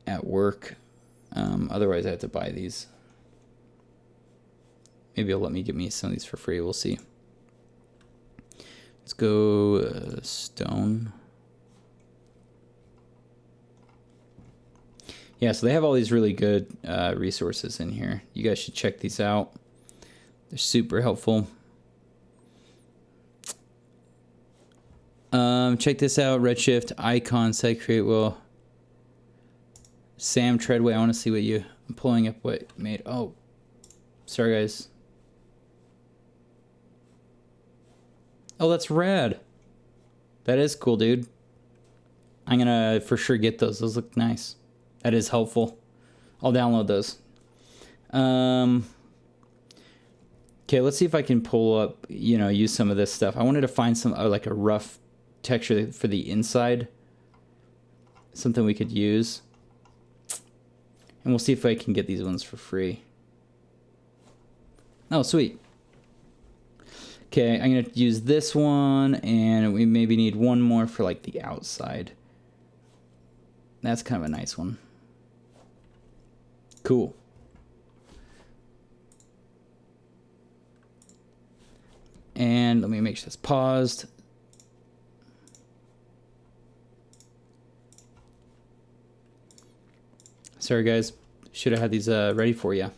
at work. Otherwise I have to buy these. Maybe it'll let me get me some of these for free. We'll see. Let's go stone. Yeah, so they have all these really good resources in here. You guys should check these out. They're super helpful. Check this out. Redshift, icon, site create will. Sam Treadway, I want to see what you... I'm pulling up what made... Oh, sorry guys. Oh, that's rad. That is cool, dude. I'm gonna for sure get those. Those look nice. That is helpful. I'll download those. Okay, let's see if I can pull up, use some of this stuff. I wanted to find some, like a rough texture for the inside. Something we could use. And we'll see if I can get these ones for free. Oh, sweet. Okay, I'm going to use this one, and we maybe need one more for like the outside. That's kind of a nice one. Cool. And let me make sure it's paused. Sorry guys, should have had these ready for you.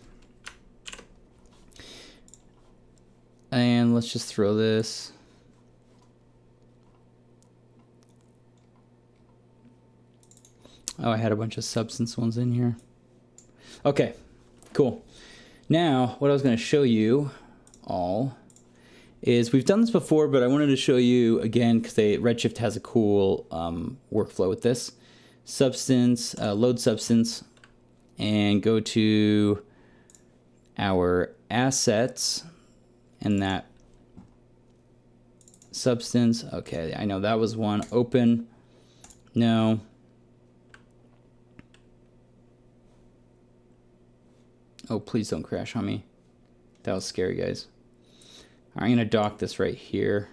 And let's just throw this. Oh, I had a bunch of substance ones in here. Okay, cool. Now, what I was going to show you all is we've done this before, but I wanted to show you again because Redshift has a cool workflow with this. Substance, load substance, and go to our assets and that substance. Okay, I know that was one. Open. No. Oh, please don't crash on me. That was scary, guys. I'm going to dock this right here.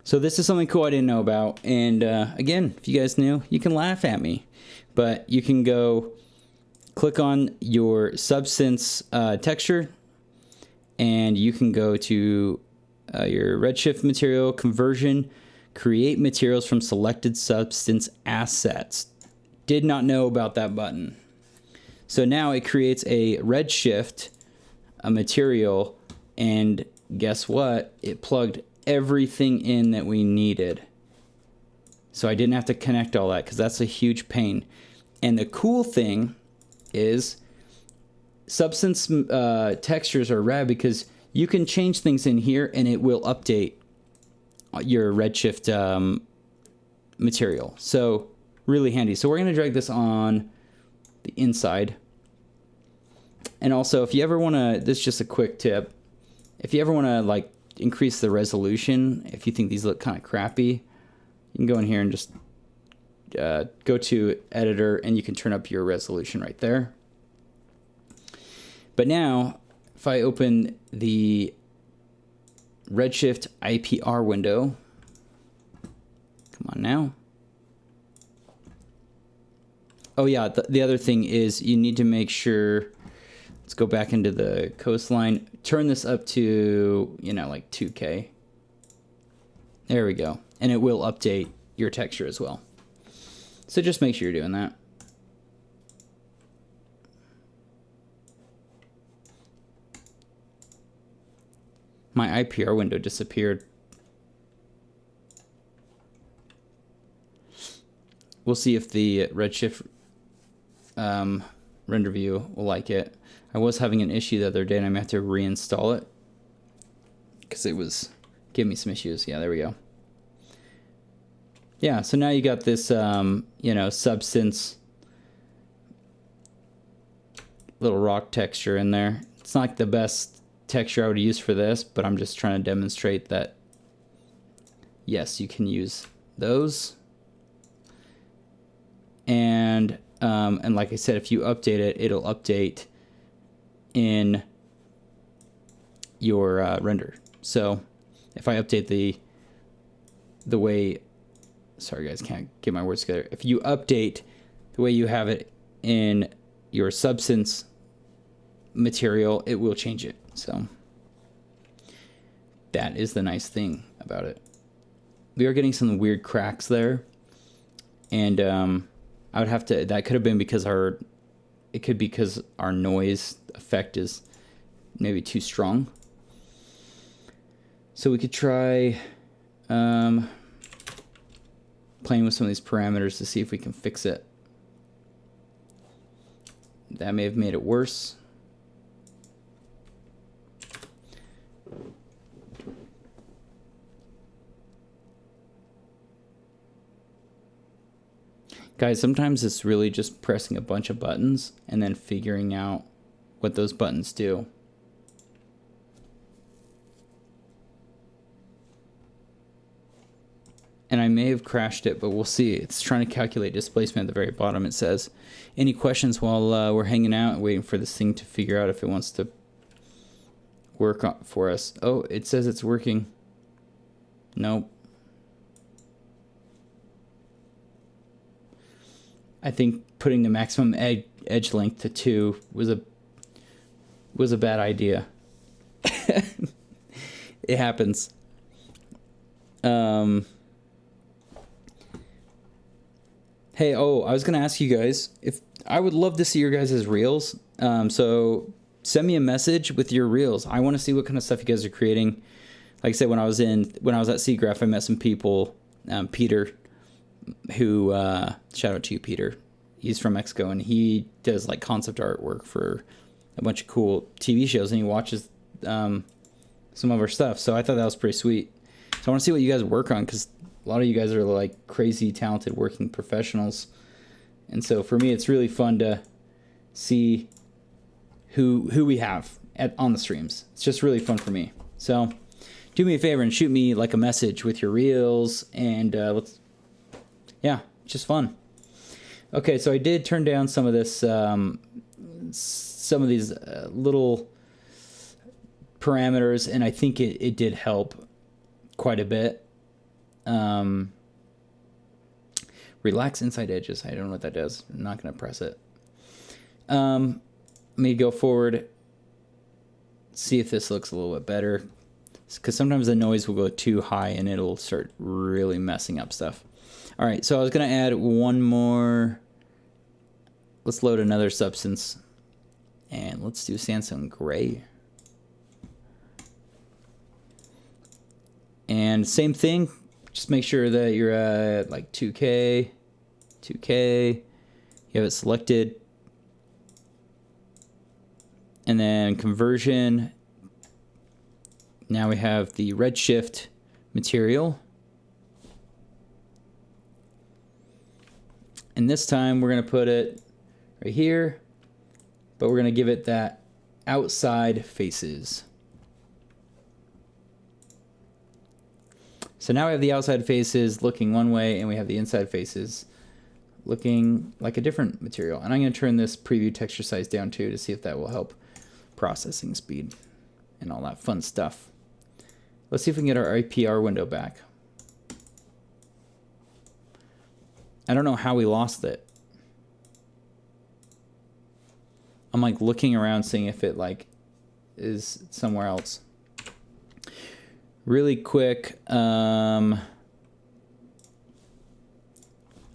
So this is something cool I didn't know about. And again, if you guys knew, you can laugh at me. But you can go click on your substance texture. And you can go to your Redshift material conversion. Create materials from selected substance assets. Did not know about that button. So now it creates a Redshift, a material, and guess what? It plugged everything in that we needed. So I didn't have to connect all that because that's a huge pain. And the cool thing is substance textures are rad because you can change things in here and it will update your Redshift material. So really handy. So we're going to drag this on the inside. And also, if you ever want to, this is just a quick tip. If you ever want to like increase the resolution, if you think these look kind of crappy, you can go in here and just go to editor and you can turn up your resolution right there. But now, if I open the Redshift IPR window, come on now. Oh yeah, the other thing is you need to make sure, let's go back into the coastline, turn this up to, you know, like 2K. There we go. And it will update your texture as well. So just make sure you're doing that. My IPR window disappeared. We'll see if the Redshift render view will like it. I was having an issue the other day and I'm going to have to reinstall it because it was giving me some issues. Yeah, there we go. Yeah, so now you got this, you know, substance little rock texture in there. It's not like the best texture I would use for this, but I'm just trying to demonstrate that, yes, you can use those. And like I said, if you update it, it'll update in your render. So if I update the way, sorry guys, can't get my words together. If you update the way you have it in your substance material, it will change it. So that is the nice thing about it. We are getting some weird cracks there. And I would have to, that could have been because our noise effect is maybe too strong. So we could try playing with some of these parameters to see if we can fix it. That may have made it worse. Guys, sometimes it's really just pressing a bunch of buttons and then figuring out what those buttons do. And I may have crashed it, but we'll see. It's trying to calculate displacement at the very bottom. It says, any questions while we're hanging out and waiting for this thing to figure out if it wants to work for us? Oh, it says it's working. Nope. I think putting the maximum edge length to 2 was a bad idea. It happens. Hey, oh, I was gonna ask you guys if I would love to see your guys' reels. So send me a message with your reels. I want to see what kind of stuff you guys are creating. Like I said, when I was at SeaGraph, I met some people. Peter, who shout out to you, Peter. He's from Mexico and he does like concept artwork for a bunch of cool TV shows and he watches some of our stuff. So I thought that was pretty sweet. So I want to see what you guys work on because a lot of you guys are like crazy talented working professionals. And so for me, it's really fun to see who we have on the streams. It's just really fun for me. So do me a favor and shoot me like a message with your reels and yeah, just fun. Okay, so I did turn down some of this, some of these little parameters, and I think it did help quite a bit. Relax inside edges. I don't know what that does. I'm not going to press it. Let me go forward, see if this looks a little bit better. because sometimes the noise will go too high and it'll start really messing up stuff. All right, so I was gonna add one more. Let's load another substance, and let's do sandstone gray. And same thing, just make sure that you're at like 2K, you have it selected. And then conversion, now we have the Redshift material. And this time we're gonna put it right here, but we're gonna give it that outside faces. So now we have the outside faces looking one way, and we have the inside faces looking like a different material. And I'm going to turn this preview texture size down too to see if that will help processing speed and all that fun stuff. Let's see if we can get our IPR window back. I don't know how we lost it. I'm like looking around seeing if it like is somewhere else. Really quick, I'm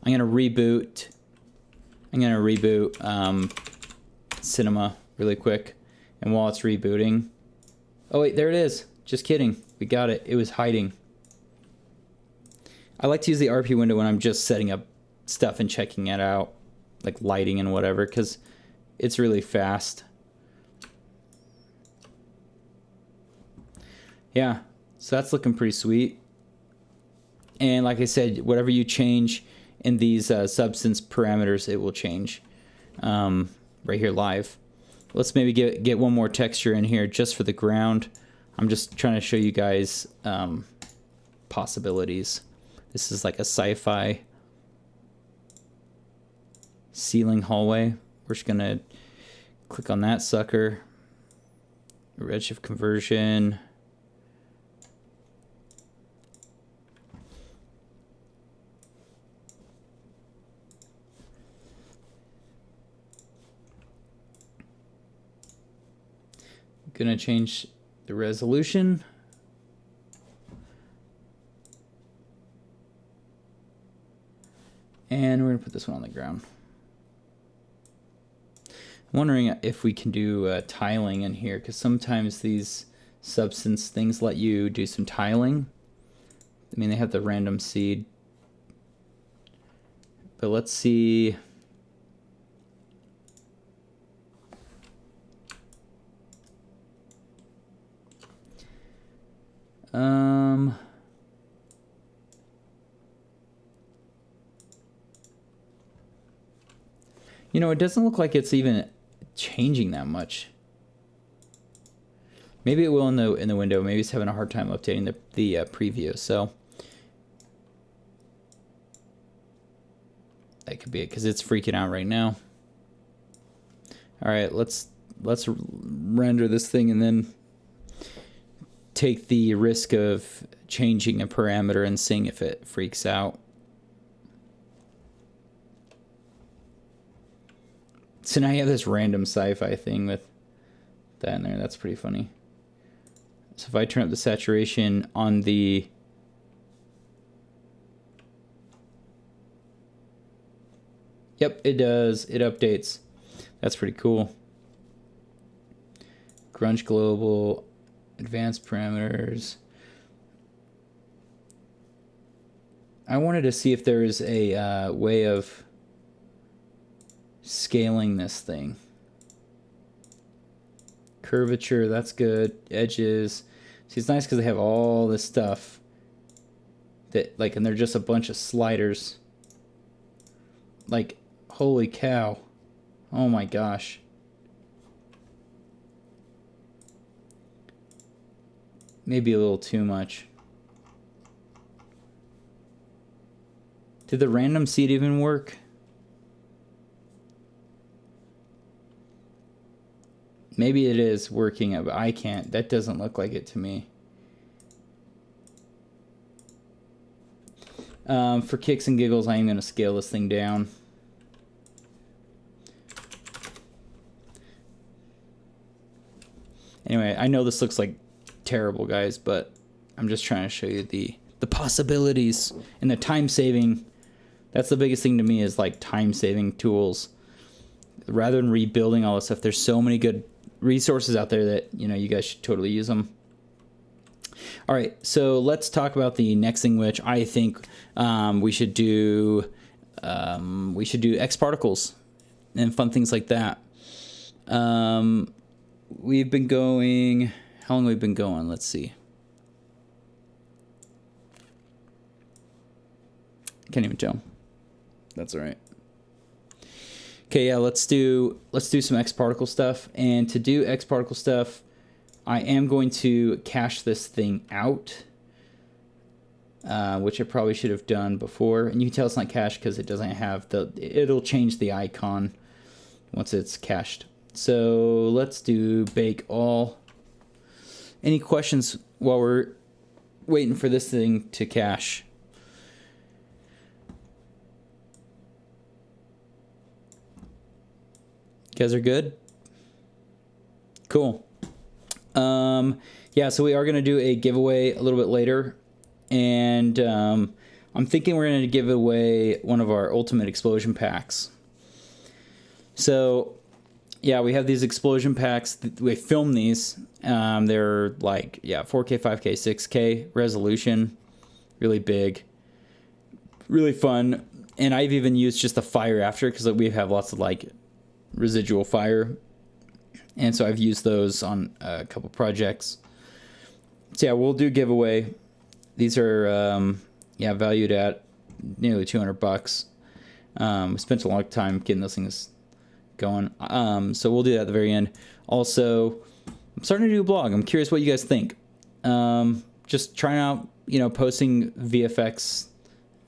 gonna reboot. Cinema really quick, and while it's rebooting, oh wait, there it is. Just kidding, we got it. It was hiding. I like to use the RP window when I'm just setting up stuff and checking it out, like lighting and whatever, because it's really fast. Yeah. So that's looking pretty sweet. And like I said, whatever you change in these substance parameters, it will change right here live. Let's maybe get one more texture in here just for the ground. I'm just trying to show you guys possibilities. This is like a sci-fi ceiling hallway. We're just gonna click on that sucker. Redshift conversion. Gonna change the resolution. And we're gonna put this one on the ground. I'm wondering if we can do tiling in here, because sometimes these substance things let you do some tiling. I mean, they have the random seed. But let's see. You know, it doesn't look like it's even changing that much. Maybe it will in the window. Maybe it's having a hard time updating the preview. So that could be it, because it's freaking out right now. All right, let's render this thing and then take the risk of changing a parameter and seeing if it freaks out. So now you have this random sci-fi thing with that in there. That's pretty funny. So if I turn up the saturation on the... Yep, it does. It updates. That's pretty cool. Grunge Global, advanced parameters. I wanted to see if there is a way of scaling this thing. Curvature, that's good. Edges. See, it's nice because they have all this stuff that, like, and they're just a bunch of sliders. Like, holy cow. Oh my gosh. Maybe a little too much. Did the random seed even work? Maybe it is working, but I can't. That doesn't look like it to me. For kicks and giggles, I am going to scale this thing down. Anyway, I know this looks like terrible, guys, but I'm just trying to show you the possibilities and the time saving. That's the biggest thing to me, is like time saving tools. Rather than rebuilding all this stuff, there's so many good resources out there that, you know, you guys should totally use them. All right, so let's talk about the next thing, which I think we should do. We should do X particles and fun things like that. We've been going. How long have we been going? Let's see. Can't even tell. That's all right. Okay, yeah, let's do some X particle stuff. And to do X particle stuff, I am going to cache this thing out, which I probably should have done before. And you can tell it's not cached because it doesn't have it'll change the icon once it's cached. So let's do bake all. Any questions while we're waiting for this thing to cache? You guys are good? Cool. Yeah, so we are going to do a giveaway a little bit later. And I'm thinking we're going to give away one of our Ultimate Explosion packs. So, yeah, we have these explosion packs. We filmed these. They're like, yeah, 4K, 5K, 6K resolution. Really big. Really fun. And I've even used just the fire after, because we have lots of like residual fire. And so I've used those on a couple projects. So yeah, we'll do giveaway. These are yeah, valued at nearly $200. We spent a long time getting those things going. So we'll do that at the very end. Also, I'm starting to do a blog. I'm curious what you guys think. Just trying out, you know, posting VFX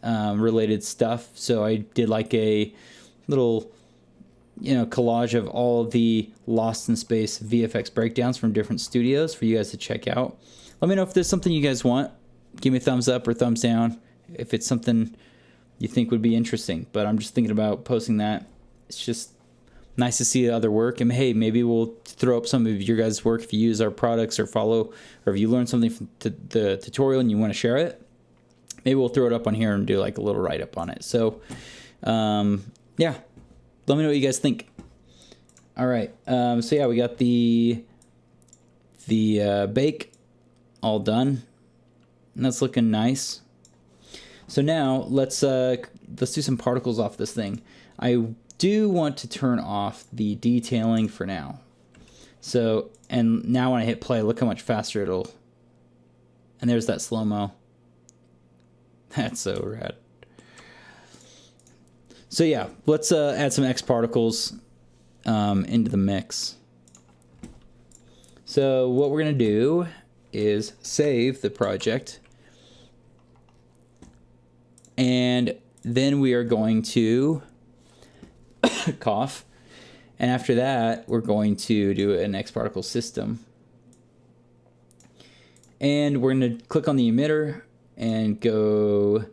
related stuff. So I did like a little, you know, collage of all of the Lost in Space VFX breakdowns from different studios for you guys to check out. Let me know if there's something you guys want. Give me a thumbs up or thumbs down if it's something you think would be interesting. But I'm just thinking about posting that. It's just nice to see other work. And hey, maybe we'll throw up some of your guys' work if you use our products or follow, or if you learn something from the tutorial and you want to share it. Maybe we'll throw it up on here and do like a little write-up on it. So, yeah. Let me know what you guys think. All right. So yeah, we got the bake all done. And that's looking nice. So now let's do some particles off this thing. I do want to turn off the detailing for now. So, and now when I hit play, look how much faster it'll. And there's that slow-mo. That's so rad. So yeah, let's add some X particles into the mix. So what we're gonna do is save the project, and then we are going to cough, and after that we're going to do an X particle system, and we're gonna click on the emitter and go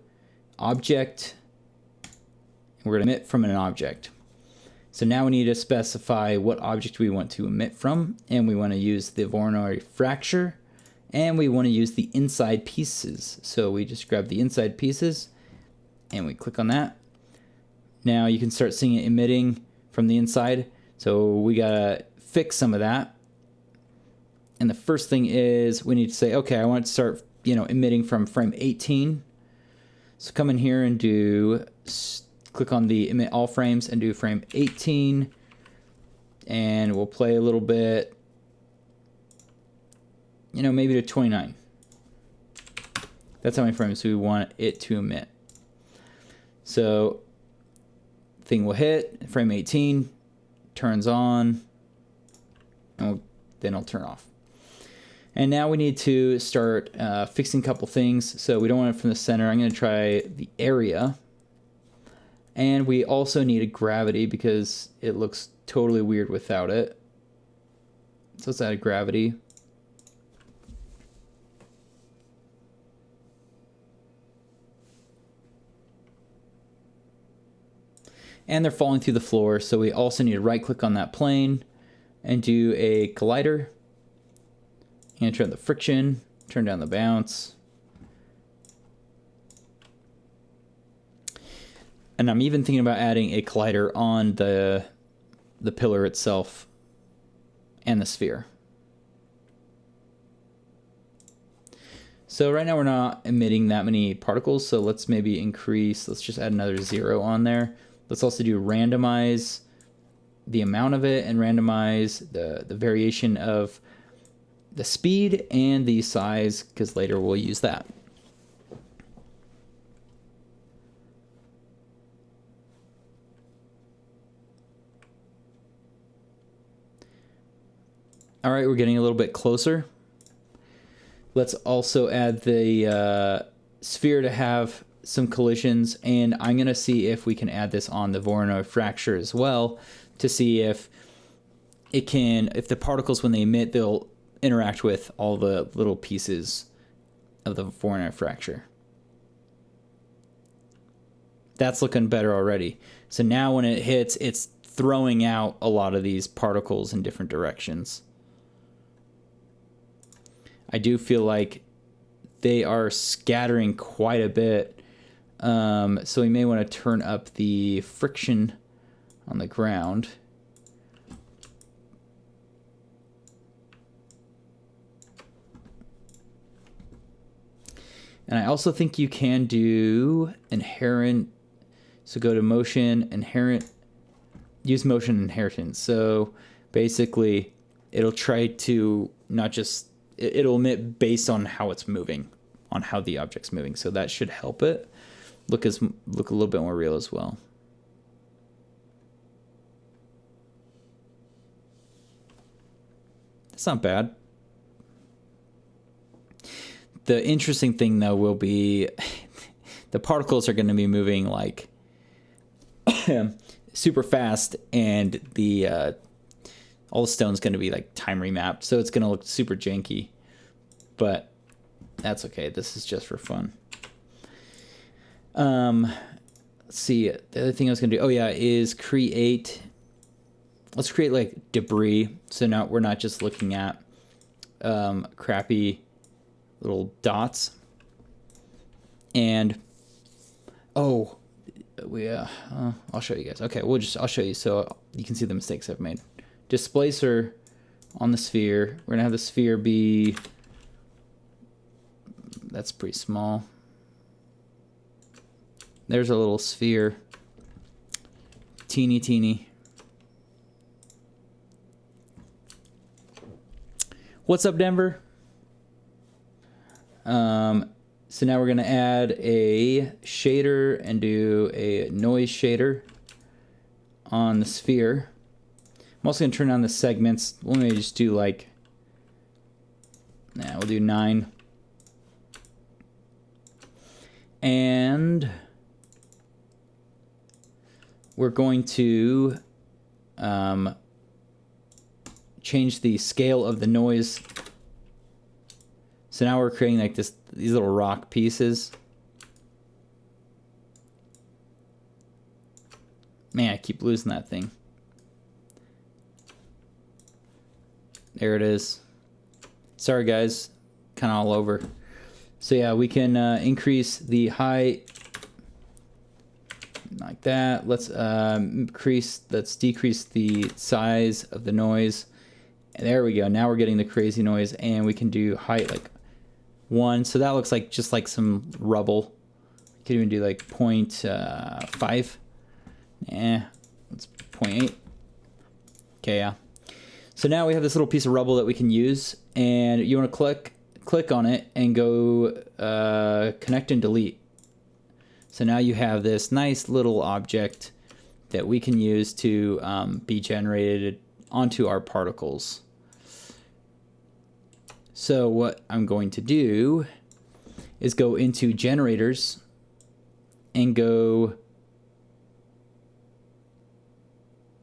object. We're going to emit from an object. So now we need to specify what object we want to emit from, and we want to use the Voronoi fracture, and we want to use the inside pieces. So we just grab the inside pieces and we click on that. Now you can start seeing it emitting from the inside. So we got to fix some of that. And the first thing is we need to say, okay, I want to start, you know, emitting from frame 18. So come in here and do click on the emit all frames and do frame 18, and we'll play a little bit, you know, maybe to 29. That's how many frames we want it to emit. So thing will hit, frame 18, turns on, and then it'll turn off. And now we need to start fixing a couple things. So we don't want it from the center. I'm going to try the area. And we also need a gravity because it looks totally weird without it. So let's add a gravity. And they're falling through the floor, so we also need to right click on that plane and do a collider And turn the friction, turn down the bounce. And I'm even thinking about adding a collider on the pillar itself and the sphere. So right now we're not emitting that many particles, so let's maybe increase, let's just add another 0 on there. Let's also do randomize the amount of it and randomize the variation of the speed and the size, because later we'll use that. All right, we're getting a little bit closer. Let's also add the sphere to have some collisions, and I'm gonna see if we can add this on the Voronoi fracture as well to see if it can, if the particles when they emit, they'll interact with all the little pieces of the Voronoi fracture. That's looking better already. So now when it hits, it's throwing out a lot of these particles in different directions. I do feel like they are scattering quite a bit. So we may want to turn up the friction on the ground. And I also think you can do inherent. So go to motion, inherent, use motion inheritance. So basically it'll try to not just, it'll emit based on how it's moving, on how the object's moving. So that should help it look a little bit more real as well. That's not bad. The interesting thing though will be the particles are going to be moving like super fast, and the all the stone's going to be like time remapped, so it's going to look super janky, but that's okay. This is just for fun. Let's see, the other thing I was going to do, oh yeah, is create, let's create like debris, so now we're not just looking at crappy little dots. And oh, I'll show you guys. Okay, I'll show you so you can see the mistakes I've made. Displacer on the sphere. We're gonna have the sphere be, that's pretty small. There's a little sphere. Teeny. What's up, Denver? So now we're going to add a shader and do a noise shader on the sphere. I'm also going to turn on the segments. Let me just do like, we'll do 9. And we're going to change the scale of the noise. So now we're creating like these little rock pieces. Man, I keep losing that thing. There it is. Sorry guys, kind of all over. So yeah, we can increase the height like that. Let's decrease the size of the noise. And there we go. Now we're getting the crazy noise, and we can do height like 1. So that looks like just like some rubble. You could even do like 0.5. Let's 0.8. Okay, yeah. So now we have this little piece of rubble that we can use, and you want to click on it and go connect and delete. So now you have this nice little object that we can use to be generated onto our particles. So what I'm going to do is go into generators and go,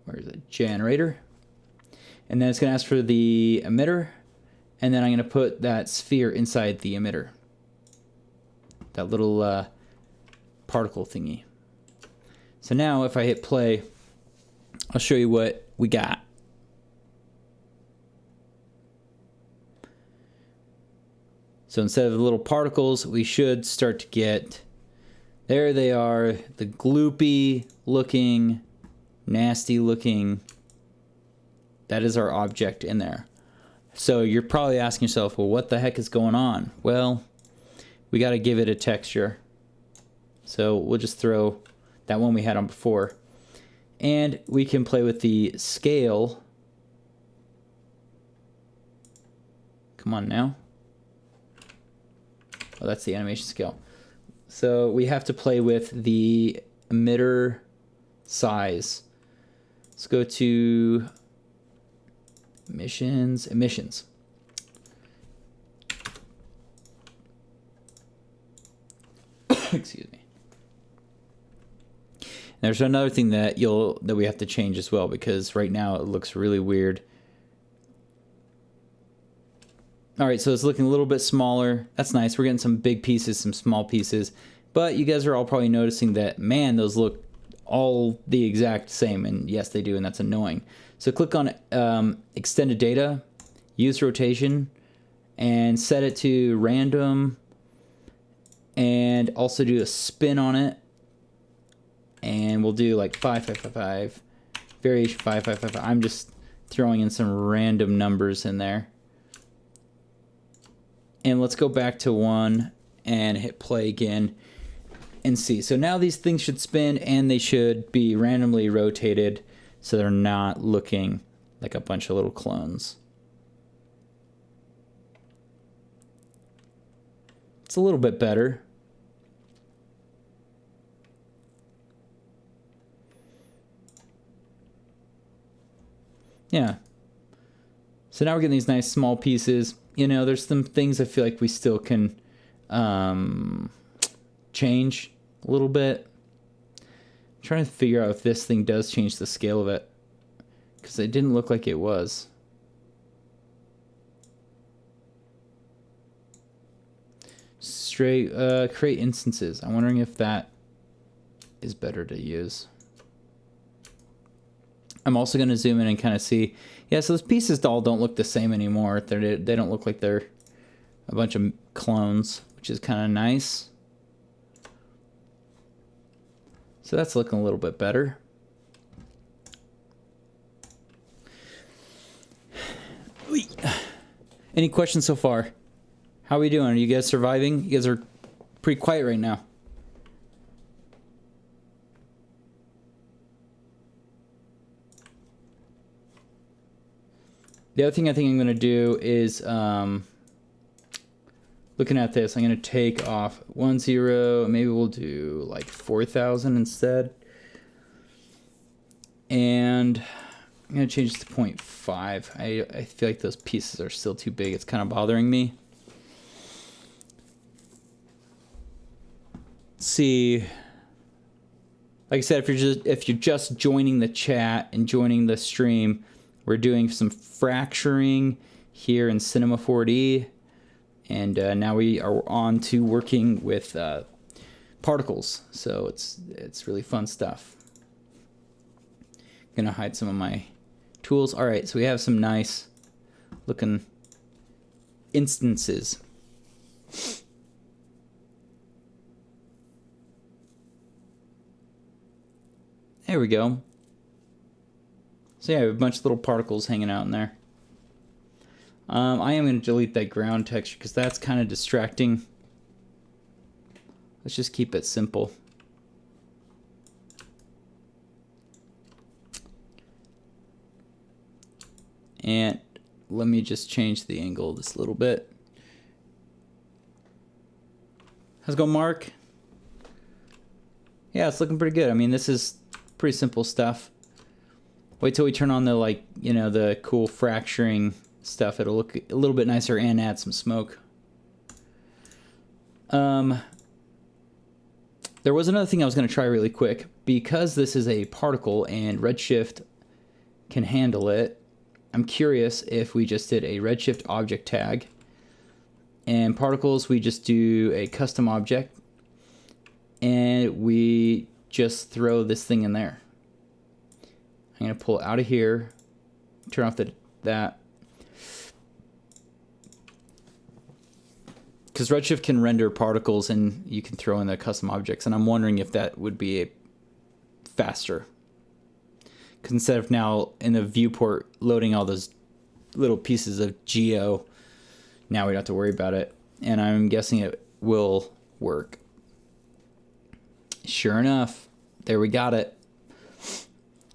where is it? Generator. And then it's going to ask for the emitter. And then I'm going to put that sphere inside the emitter. That little particle thingy. So now if I hit play, I'll show you what we got. So instead of the little particles, we should start to get, there they are, the gloopy looking, nasty looking, that is our object in there. So you're probably asking yourself, well, what the heck is going on? Well, we got to give it a texture. So we'll just throw that one we had on before. And we can play with the scale. Come on now. Oh, that's the animation scale. So we have to play with the emitter size. Let's go to emissions. Excuse me. There's another thing that we have to change as well, because right now it looks really weird. All right, so it's looking a little bit smaller. That's nice. We're getting some big pieces, some small pieces. But you guys are all probably noticing that, man, those look all the exact same. And yes, they do, and that's annoying. So click on extended data, use rotation, and set it to random. And also do a spin on it. And we'll do like 5, 5, 5, 5, variation 5, 5, 5, 5. I'm just throwing in some random numbers in there. And let's go back to 1 and hit play again and see. So now these things should spin, and they should be randomly rotated so they're not looking like a bunch of little clones. It's a little bit better. Yeah. So now we're getting these nice small pieces. You know, there's some things I feel like we still can change a little bit. I'm trying to figure out if this thing does change the scale of it, because it didn't look like it was. Straight create instances. I'm wondering if that is better to use. I'm also going to zoom in and kind of see. Yeah, so those pieces all don't look the same anymore. They don't look like they're a bunch of clones, which is kind of nice. So that's looking a little bit better. Any questions so far? How are we doing? Are you guys surviving? You guys are pretty quiet right now. The other thing I think I'm going to do is, looking at this, I'm going to take off 1, 0. Maybe we'll do like 4,000 instead. And I'm going to change this to 0.5. I feel like those pieces are still too big. It's kind of bothering me. Let's see. Like I said, if you're just joining the chat and joining the stream, we're doing some fracturing here in Cinema 4D, and now we are on to working with particles. So it's really fun stuff. Gonna hide some of my tools. All right, so we have some nice looking instances. There we go. So yeah, we have a bunch of little particles hanging out in there. I am going to delete that ground texture because that's kind of distracting. Let's just keep it simple. And let me just change the angle just a little bit. How's it going, Mark? Yeah, it's looking pretty good. I mean, this is pretty simple stuff. Wait till we turn on the, like, you know, the cool fracturing stuff. It'll look a little bit nicer and add some smoke. There was another thing I was going to try really quick. Because this is a particle and Redshift can handle it, I'm curious if we just did a Redshift object tag. And particles, we just do a custom object. And we just throw this thing in there. I'm going to pull it out of here, turn off that. because Redshift can render particles and you can throw in the custom objects, and I'm wondering if that would be a faster. Because instead of now in the viewport loading all those little pieces of geo, now we don't have to worry about it. And I'm guessing it will work. Sure enough, there we got it.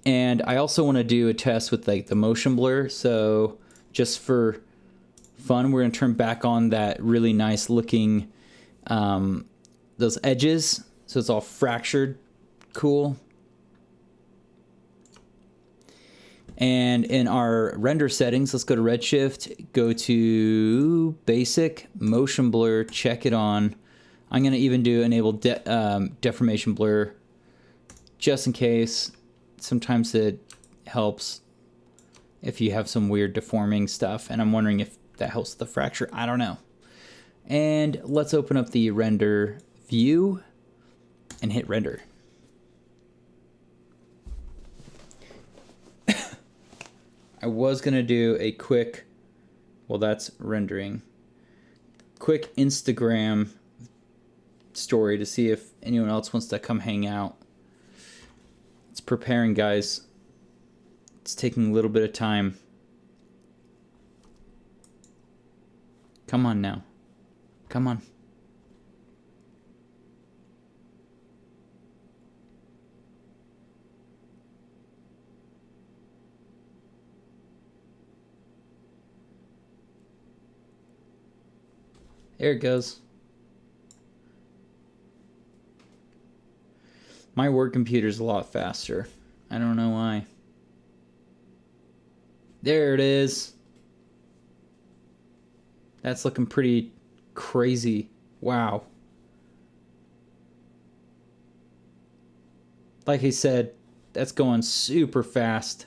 And I also want to do a test with like the motion blur. So just for fun, we're going to turn back on that really nice looking, those edges. So it's all fractured. Cool. And in our render settings, let's go to Redshift, go to basic, motion blur, check it on. I'm going to even do enable deformation blur just in case. Sometimes it helps if you have some weird deforming stuff, and I'm wondering if that helps with the fracture. I don't know. And let's open up the render view and hit render. I was going to do a quick, well, that's rendering, quick Instagram story to see if anyone else wants to come hang out. It's preparing, guys. It's taking a little bit of time. Come on now. Come on. There it goes. My work computer's a lot faster. I don't know why. There it is. That's looking pretty crazy. Wow. Like I said, that's going super fast.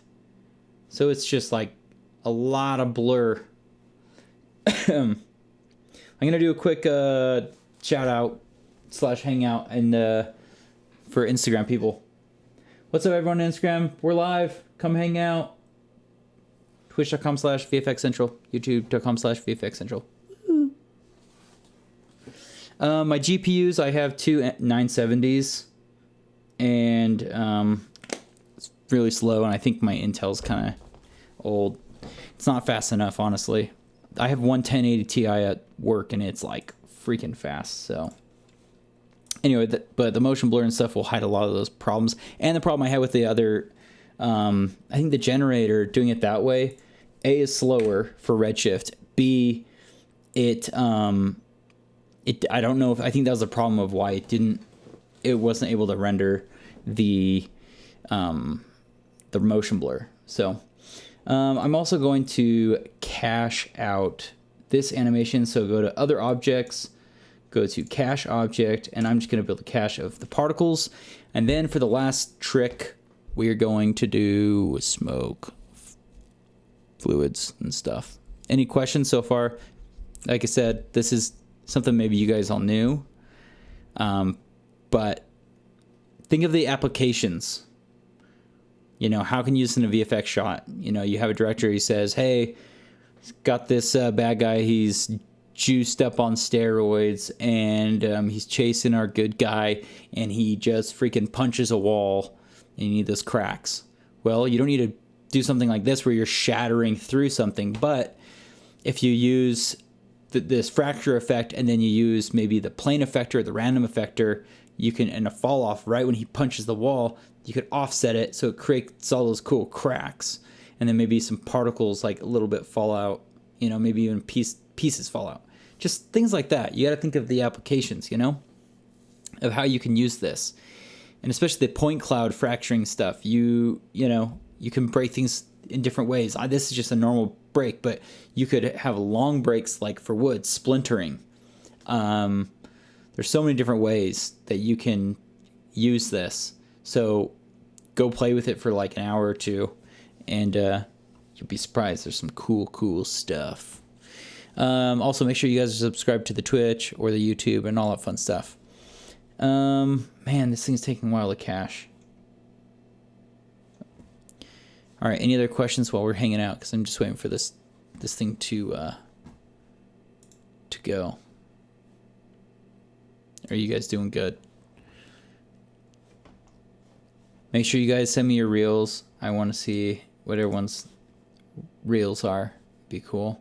So it's just like a lot of blur. I'm going to do a quick shout out / hangout and for Instagram people. What's up, everyone on Instagram? We're live. Come hang out. Twitch.com/VFX Central. YouTube.com/VFX Central. My GPUs, I have two 970s. And it's really slow. And I think my Intel's kind of old. It's not fast enough, honestly. I have one 1080 Ti at work, and it's like freaking fast. So anyway, but the motion blur and stuff will hide a lot of those problems. And the problem I had with the other, I think the generator doing it that way, A, is slower for Redshift. B, I don't know if, I think that was the problem of why it wasn't able to render the motion blur. So I'm also going to cache out this animation. So go to other objects, go to cache object, and I'm just going to build a cache of the particles. And then for the last trick, we are going to do smoke, fluids, and stuff. Any questions so far? Like I said, this is something maybe you guys all knew. But think of the applications. You know, how can you use this in a VFX shot? You know, you have a director who says, hey, got this bad guy, he's juiced up on steroids, and he's chasing our good guy, and he just freaking punches a wall, and you need those cracks. Well, you don't need to do something like this where you're shattering through something, but if you use this fracture effect, and then you use maybe the plane effector or the random effector, you can, and a fall off right when he punches the wall, you could offset it so it creates all those cool cracks, and then maybe some particles like a little bit fall out, you know, maybe even pieces fall out. Just things like that. You got to think of the applications, you know, of how you can use this. And especially the point cloud fracturing stuff. You know, you can break things in different ways. This is just a normal break, but you could have long breaks like for wood, splintering. There's so many different ways that you can use this. So go play with it for like an hour or two, and you'll be surprised. There's some cool stuff. Also, make sure you guys are subscribed to the Twitch or the YouTube and all that fun stuff. Man, this thing's taking a while to cache. All right, any other questions while we're hanging out? Because I'm just waiting for this thing to go. Are you guys doing good? Make sure you guys send me your reels. I want to see what everyone's reels are. Be cool.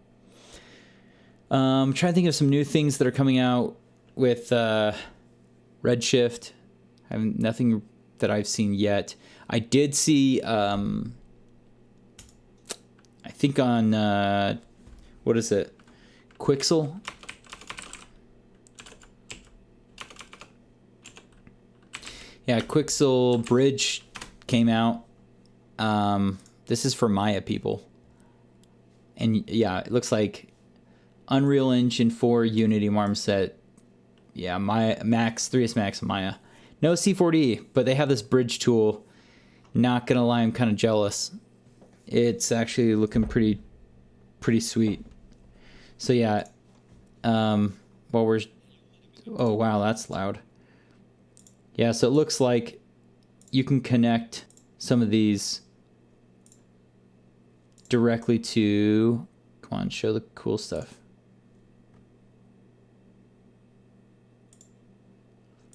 Trying to think of some new things that are coming out with Redshift. I have nothing that I've seen yet. I did see, I think on, what is it? Quixel? Yeah, Quixel Bridge came out. This is for Maya people. And yeah, it looks like Unreal Engine 4 Unity Marmoset. Yeah, Maya Max, 3ds Max, Maya. No C4D, but they have this bridge tool. Not gonna lie, I'm kind of jealous. It's actually looking pretty sweet. So yeah, while we're, oh wow, that's loud. Yeah, so it looks like you can connect some of these directly to, come on, show the cool stuff.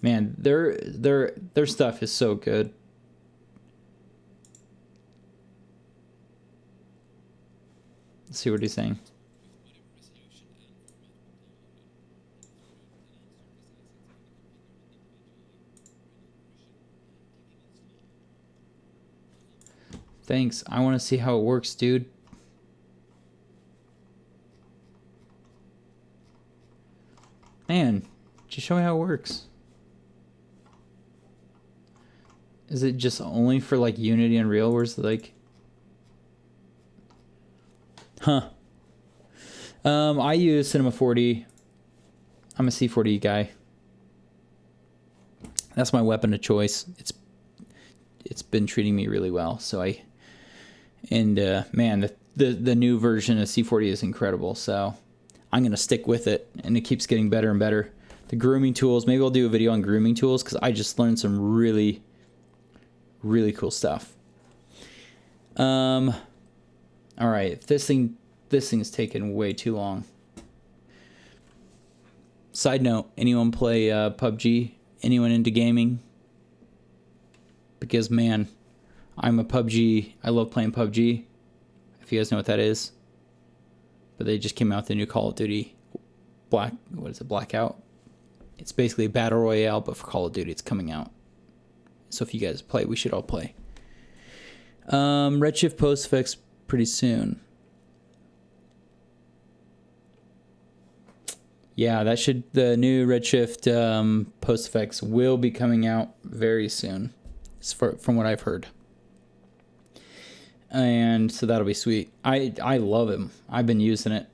Man, their stuff is so good. Let's see what he's saying. Thanks. I want to see how it works, dude. Man, just show me how it works. Is it just only for like Unity and Unreal? Where's the like? Huh. I use Cinema 4D. I'm a C4D guy. That's my weapon of choice. It's been treating me really well. So man, the new version of C4D is incredible. So I'm gonna stick with it, and it keeps getting better and better. The grooming tools. Maybe I'll do a video on grooming tools because I just learned some really cool stuff. All right, this thing is taking way too long. Side note: anyone play PUBG? Anyone into gaming? Because man, I'm a PUBG. I love playing PUBG. If you guys know what that is, but they just came out with the new Call of Duty Blackout. It's basically a battle royale, but for Call of Duty, it's coming out. So if you guys play, we should all play. Redshift post effects pretty soon. Yeah, the new Redshift post effects will be coming out very soon, from what I've heard. And so that'll be sweet. I love him. I've been using it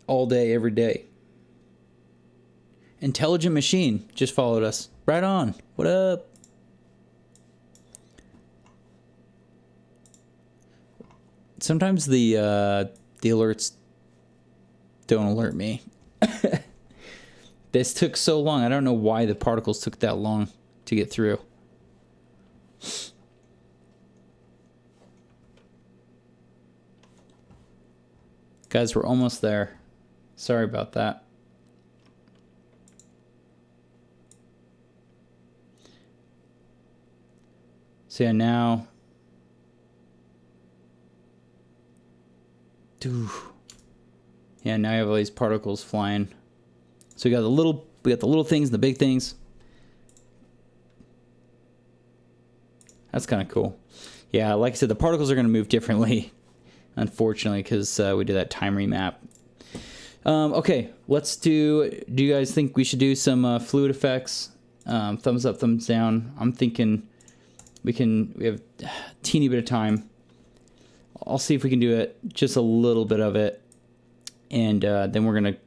all day, every day. Intelligent Machine just followed us. Right on. What up? Sometimes the alerts don't alert me. This took so long. I don't know why the particles took that long to get through. Guys, we're almost there. Sorry about that. So yeah, now. Yeah, now you have all these particles flying. So we got the little things and the big things. That's kind of cool. Yeah, like I said, the particles are going to move differently, unfortunately, because we did that time remap. Okay, let's do you guys think we should do some fluid effects? Thumbs up, thumbs down. I'm thinking we have a teeny bit of time. I'll see if we can do it, just a little bit of it. And then we're going to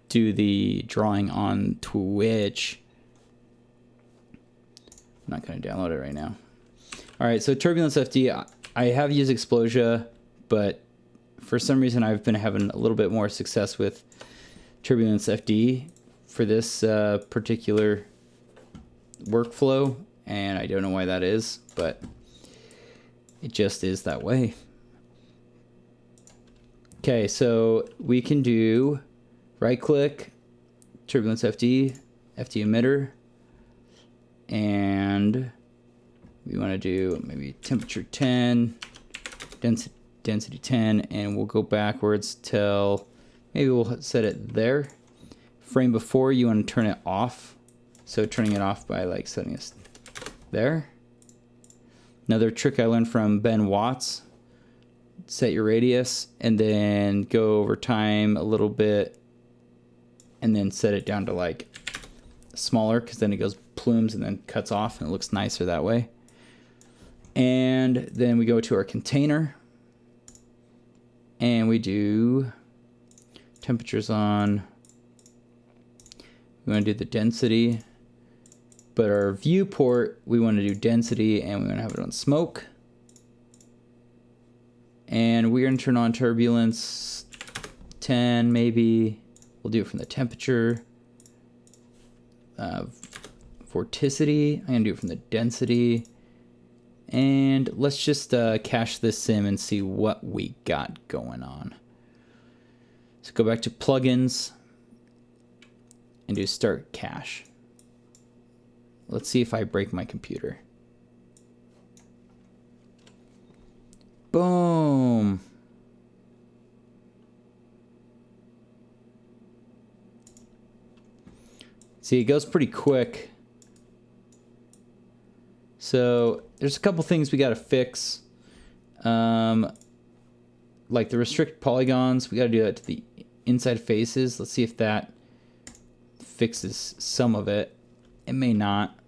do the drawing on Twitch. I'm not going to download it right now. All right, so Turbulence FD, I have used Explosia, but for some reason I've been having a little bit more success with Turbulence FD for this particular workflow, and I don't know why that is, but it just is that way. Okay, so we can do right click, turbulence FD emitter, and we want to do maybe temperature 10, density 10, and we'll go backwards till maybe we'll set it there. Frame before, you want to turn it off, so turning it off by like setting this there. Another trick I learned from Ben Watts: set your radius and then go over time a little bit and then set it down to like smaller, because then it goes plumes and then cuts off and it looks nicer that way. And then we go to our container and we do temperatures on. We want to do the density, but our viewport, we want to do density and we want to have it on smoke. And we're going to turn on turbulence 10 maybe. We'll do it from the temperature. Vorticity, I'm going to do it from the density. And let's just cache this sim and see what we got going on. So go back to plugins and do start cache. Let's see if I break my computer. Boom. See, it goes pretty quick. So there's a couple things we got to fix. Like the restrict polygons, we got to do that to the inside faces. Let's see if that fixes some of it. It may not.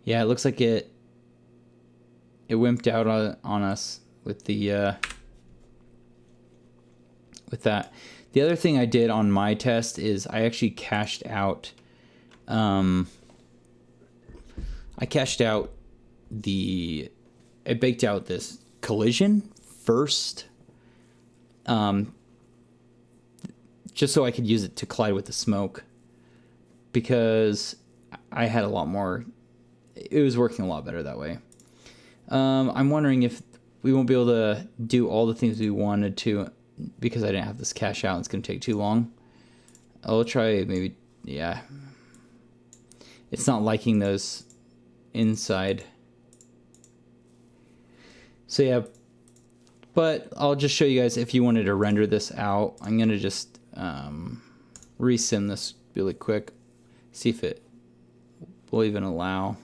Yeah, it looks like it wimped out on us with the with that. The other thing I did on my test is I actually cached out I baked out this collision first, just so I could use it to collide with the smoke, because I had a lot more. It was working a lot better that way. I'm wondering if we won't be able to do all the things we wanted to because I didn't have this cache out. It's going to take too long. I'll try maybe, yeah. It's not liking those inside. So yeah, but I'll just show you guys if you wanted to render this out. I'm going to just resim this really quick. See if it will even allow.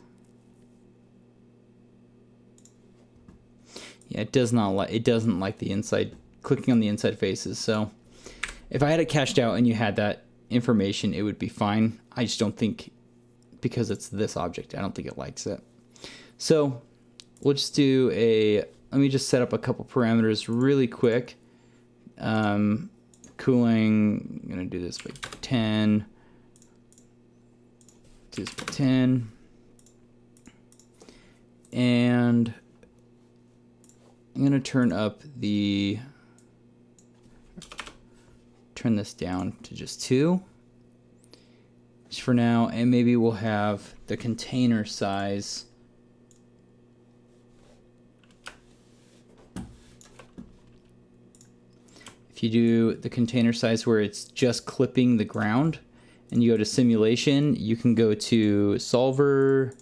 Yeah, it doesn't like the inside, clicking on the inside faces. So if I had it cached out and you had that information, it would be fine. I just don't think, because it's this object, I don't think it likes it. So we'll just do let me just set up a couple parameters really quick. Cooling, I'm gonna do this by 10. Do this by 10. And I'm gonna turn this down to just 2 just for now, and maybe we'll have the container size if you do the container size where it's just clipping the ground and you go to simulation, you can go to solver,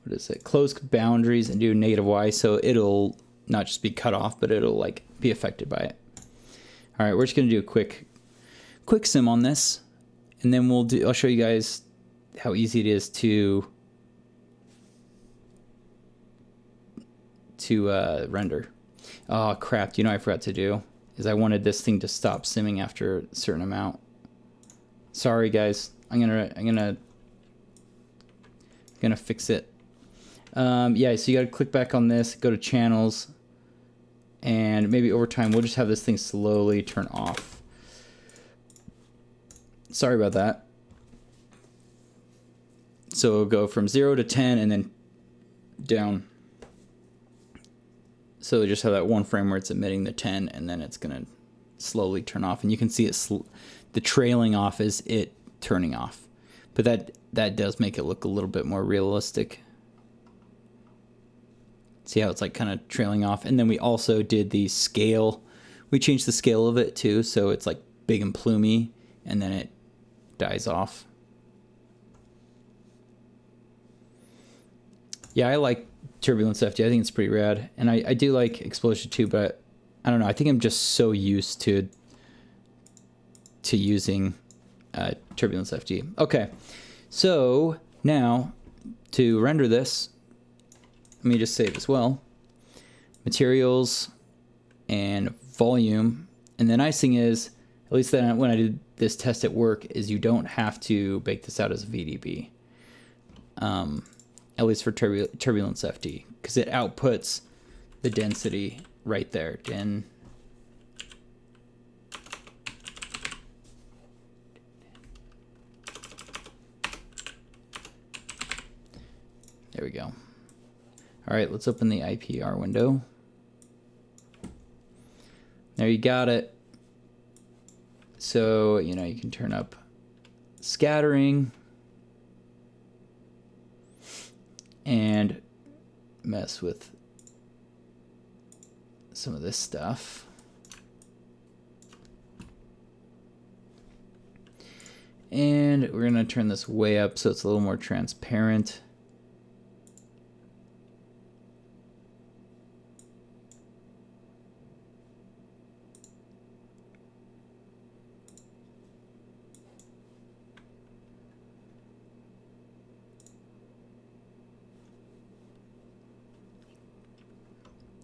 what is it, close boundaries, and do -y, so it'll not just be cut off, but it'll like be affected by it. All right, we're just gonna do a quick sim on this, and then I'll show you guys how easy it is to render. Oh crap! You know what I forgot to do is I wanted this thing to stop simming after a certain amount. Sorry guys, I'm gonna fix it. Yeah, so you gotta click back on this, go to channels, and maybe over time we'll just have this thing slowly turn off. Sorry about that. So it'll go from 0 to 10 and then down. So just have that one frame where it's emitting the 10, and then it's gonna slowly turn off, and you can see it the trailing off is it turning off. But that does make it look a little bit more realistic. See how it's like kind of trailing off? And then we also did the scale. We changed the scale of it too, so it's like big and plumy, and then it dies off. Yeah, I like Turbulence FD. I think it's pretty rad. And I do like Explosion too, but I don't know. I think I'm just so used to using Turbulence FD. Okay, so now to render this, let me just save as well. Materials and volume. And the nice thing is, at least then when I did this test at work, is you don't have to bake this out as a VDB. At least for Turbulence FD, because it outputs the density right there. There we go. All right, let's open the IPR window. There, you got it. So, you know, you can turn up scattering and mess with some of this stuff. And we're gonna turn this way up so it's a little more transparent.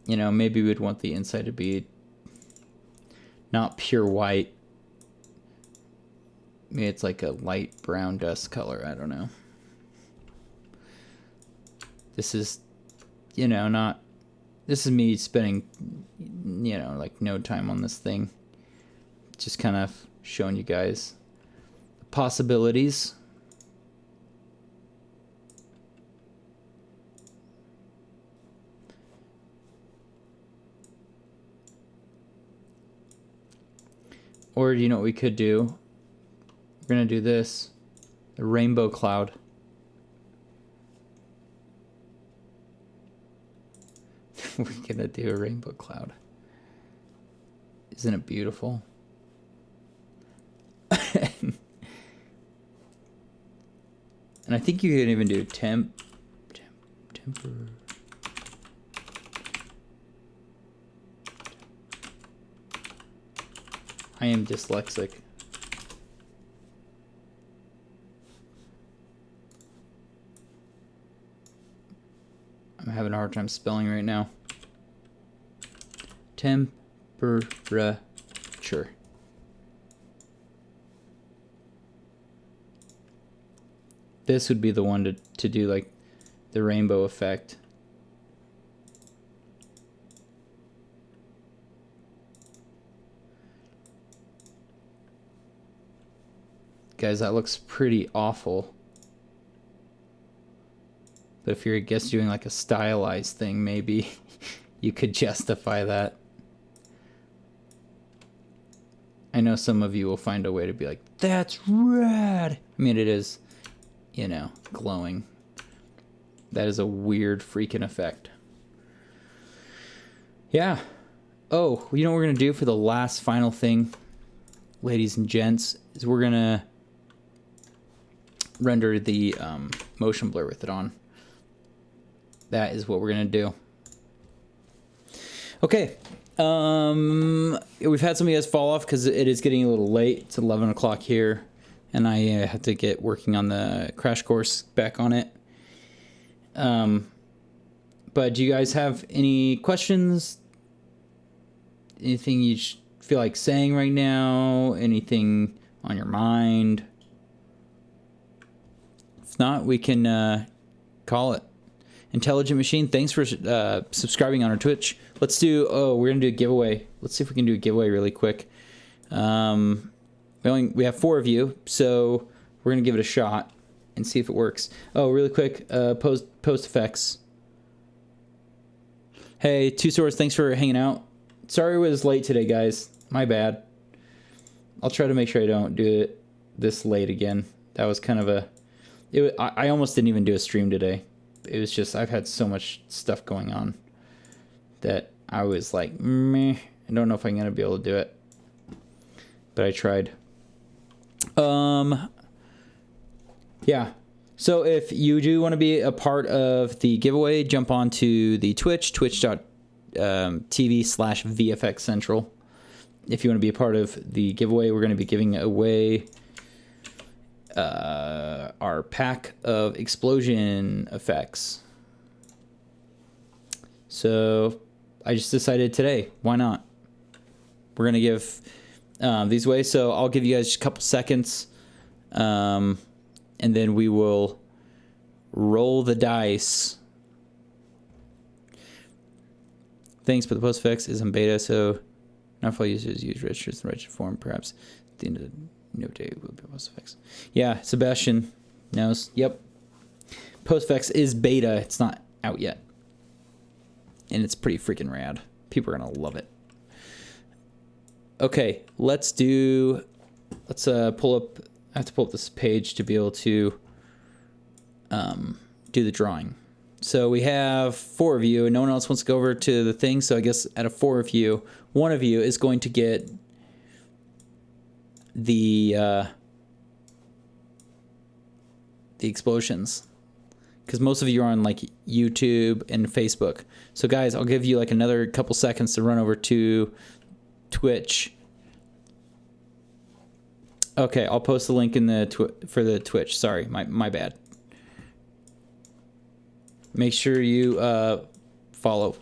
You know, maybe we'd want the inside to be not pure white. Maybe it's like a light brown dust color. I don't know. This is, you know, not... This is me spending, you know, like no time on this thing. Just kind of showing you guys the possibilities. Or you know what we could do? We're gonna do this, the rainbow cloud. We're gonna do a rainbow cloud. Isn't it beautiful? And I think you can even do temper. I am dyslexic. I'm having a hard time spelling right now. Temperature. This would be the one to do like the rainbow effect. Guys, that looks pretty awful. But if you're, I guess, doing like a stylized thing, maybe you could justify that. I know some of you will find a way to be like, that's rad. I mean, it is, you know, glowing. That is a weird freaking effect. Yeah. Oh, you know what we're going to do for the last final thing, ladies and gents, is we're going to render the motion blur with it on. That is what we're going to do. Okay. We've had some of you guys fall off because it is getting a little late. It's 11 o'clock here. And I have to get working on the crash course back on it. But do you guys have any questions? Anything you feel like saying right now? Anything on your mind? If not, we can call it. Intelligent Machine, thanks for subscribing on our Twitch. Let's do, we're going to do a giveaway. Let's see if we can do a giveaway really quick. We have 4 of you, so we're going to give it a shot and see if it works. Oh, really quick, post effects. Hey, Two Swords, thanks for hanging out. Sorry it was late today, guys. My bad. I'll try to make sure I don't do it this late again. That was kind of I almost didn't even do a stream today. It was just, I've had so much stuff going on. that I was like, meh, I don't know if I'm going to be able to do it. But I tried. Yeah. So if you do want to be a part of the giveaway, jump onto the Twitch, twitch.tv/VFX Central. If you want to be a part of the giveaway, we're going to be giving away our pack of explosion effects. So I just decided today, why not? We're going to give these away. So I'll give you guys a couple seconds. And then we will roll the dice. Thanks, but the post effects is in beta, so not for all users use Redshift in Redshift form. Perhaps at the end of the no day will be post effects. Yeah, Sebastian knows. Yep. Post effects is beta. It's not out yet. And it's pretty freaking rad. People are going to love it. Okay, let's pull up. I have to pull up this page to be able to do the drawing. So we have 4 of you, and no one else wants to go over to the thing. So I guess out of 4 of you, 1 of you is going to get the explosions, because most of you are on like YouTube and Facebook. So guys, I'll give you like another couple seconds to run over to Twitch. Okay, I'll post the link in the for the Twitch. Sorry, my bad. Make sure you follow.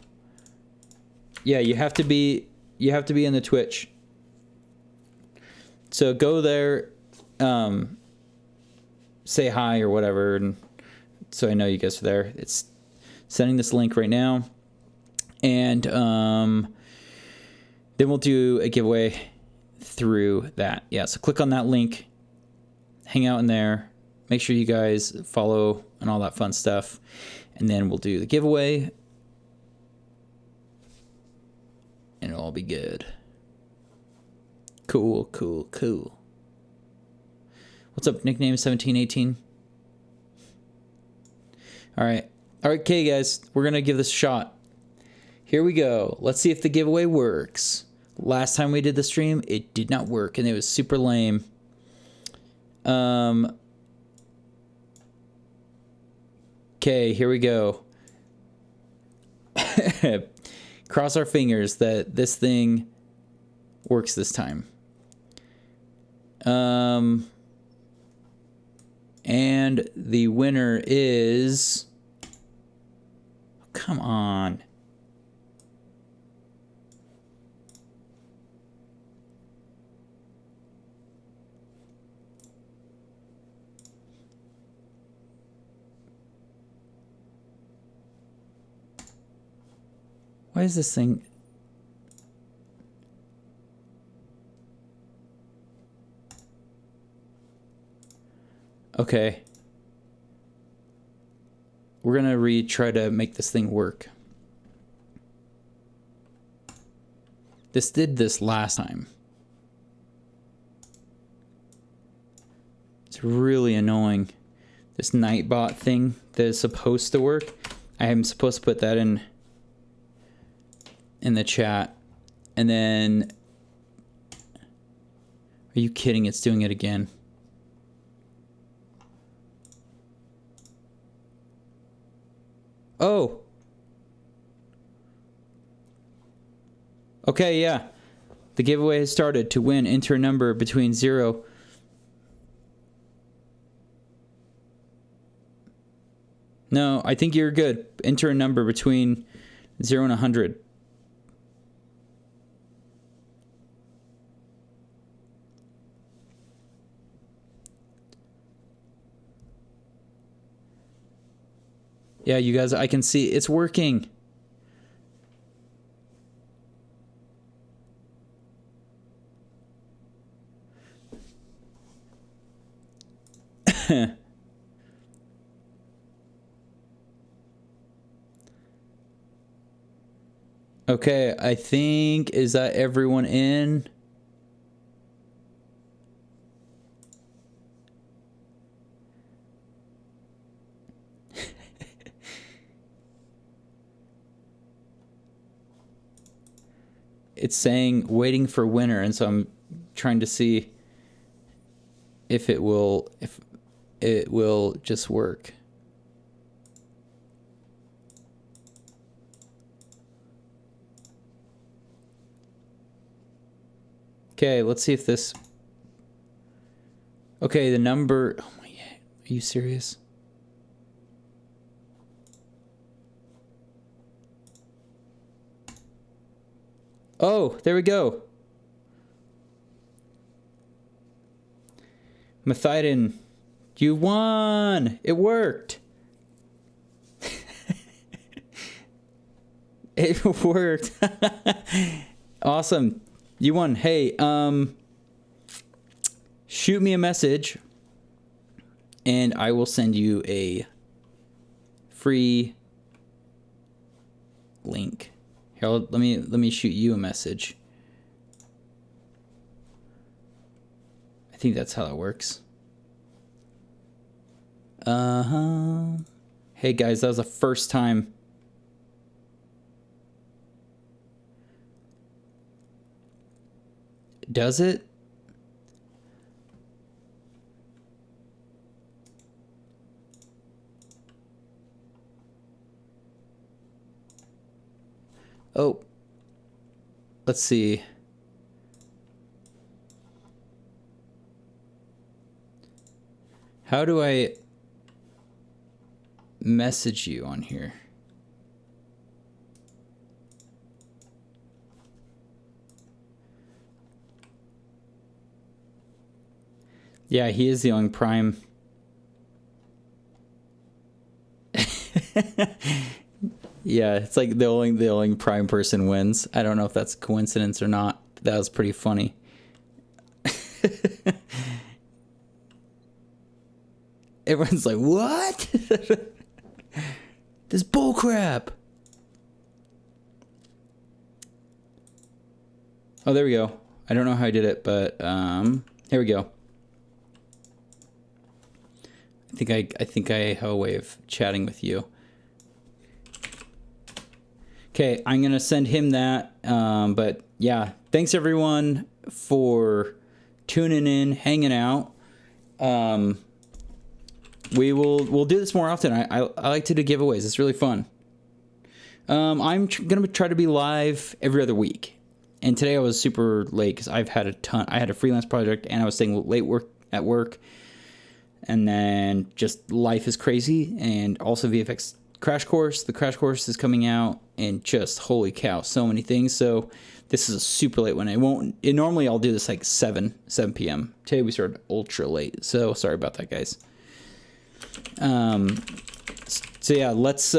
Yeah, you have to be in the Twitch. So go there, say hi or whatever, and so I know you guys are there. It's sending this link right now, and then we'll do a giveaway through that. Yeah, so click on that link, hang out in there, make sure you guys follow and all that fun stuff, and then we'll do the giveaway and it'll all be good. Cool. What's up, nickname 1718? All right, okay guys, we're gonna give this a shot. Here we go. Let's see if the giveaway works. Last time we did the stream, it did not work, and it was super lame. Okay, here we go. Cross our fingers that this thing works this time. And the winner is... Come on. Why is this thing... Okay. We're gonna try to make this thing work. This did this last time. It's really annoying. This Nightbot thing that is supposed to work. I am supposed to put that in the chat. And then... Are you kidding? It's doing it again. Oh. Okay, yeah. The giveaway has started. To win, enter a number between 0. No, I think you're good. Enter a number between 0 and 100. Yeah, you guys, I can see it's working. Okay, I think, is that everyone in? it's saying waiting for winner, and so I'm trying to see if it will just work. Okay, let's see if this. Okay, the number. Oh my god, are you serious? Oh, there we go. Methydin, you won! It worked! It worked. Awesome. You won. Hey, shoot me a message and I will send you a free link. Here, let me shoot you a message. I think that's how that works. Hey guys, that was the first time. Does it? Oh, let's see. How do I message you on here? Yeah, he is the only Prime. Yeah, it's like the only Prime person wins. I don't know if that's a coincidence or not. That was pretty funny. Everyone's like, what? This bullcrap. Oh, there we go. I don't know how I did it, but here we go. I think I have a way of chatting with you. Okay, I'm gonna send him that. But yeah, thanks everyone for tuning in, hanging out. We'll do this more often. I like to do giveaways. It's really fun. I'm gonna try to be live every other week. And today I was super late because I've had a ton. I had a freelance project and I was staying late at work. And then just life is crazy. And also VFX crash course. The crash course is coming out, and just holy cow, so many things. So this is a super late one. Normally I'll do this like 7 p.m. Today we started ultra late. So sorry about that, guys. So yeah, let's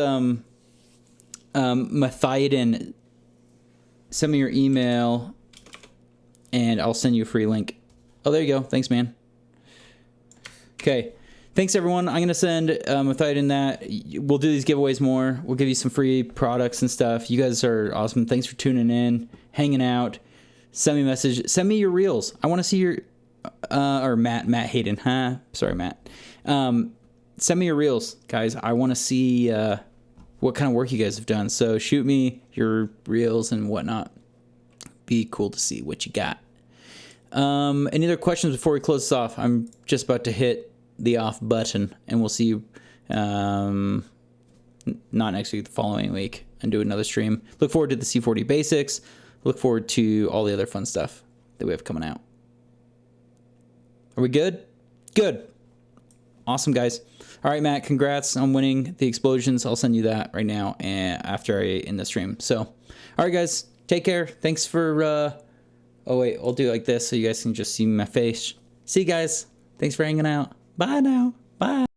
Methydin, send me your email and I'll send you a free link. Oh, there you go. Thanks, man. Okay. Thanks, everyone. I'm going to send Methydin that. We'll do these giveaways more. We'll give you some free products and stuff. You guys are awesome. Thanks for tuning in, hanging out. Send me a message. Send me your reels. I want to see your... or Matt Hayden. Huh? Sorry, Matt. Send me your reels, guys. I want to see what kind of work you guys have done. So shoot me your reels and whatnot. Be cool to see what you got. Any other questions before we close this off? I'm just about to hit the off button, and we'll see you not next week, the following week, and do another stream. Look forward to the C40 basics. Look forward to all the other fun stuff that we have coming out. Are we good? Good. Awesome, guys. All right, Matt, congrats on winning the explosions. I'll send you that right now and after I end the stream. So, all right, guys, take care. Thanks for, oh, wait, I'll do it like this so you guys can just see my face. See you guys. Thanks for hanging out. Bye now. Bye.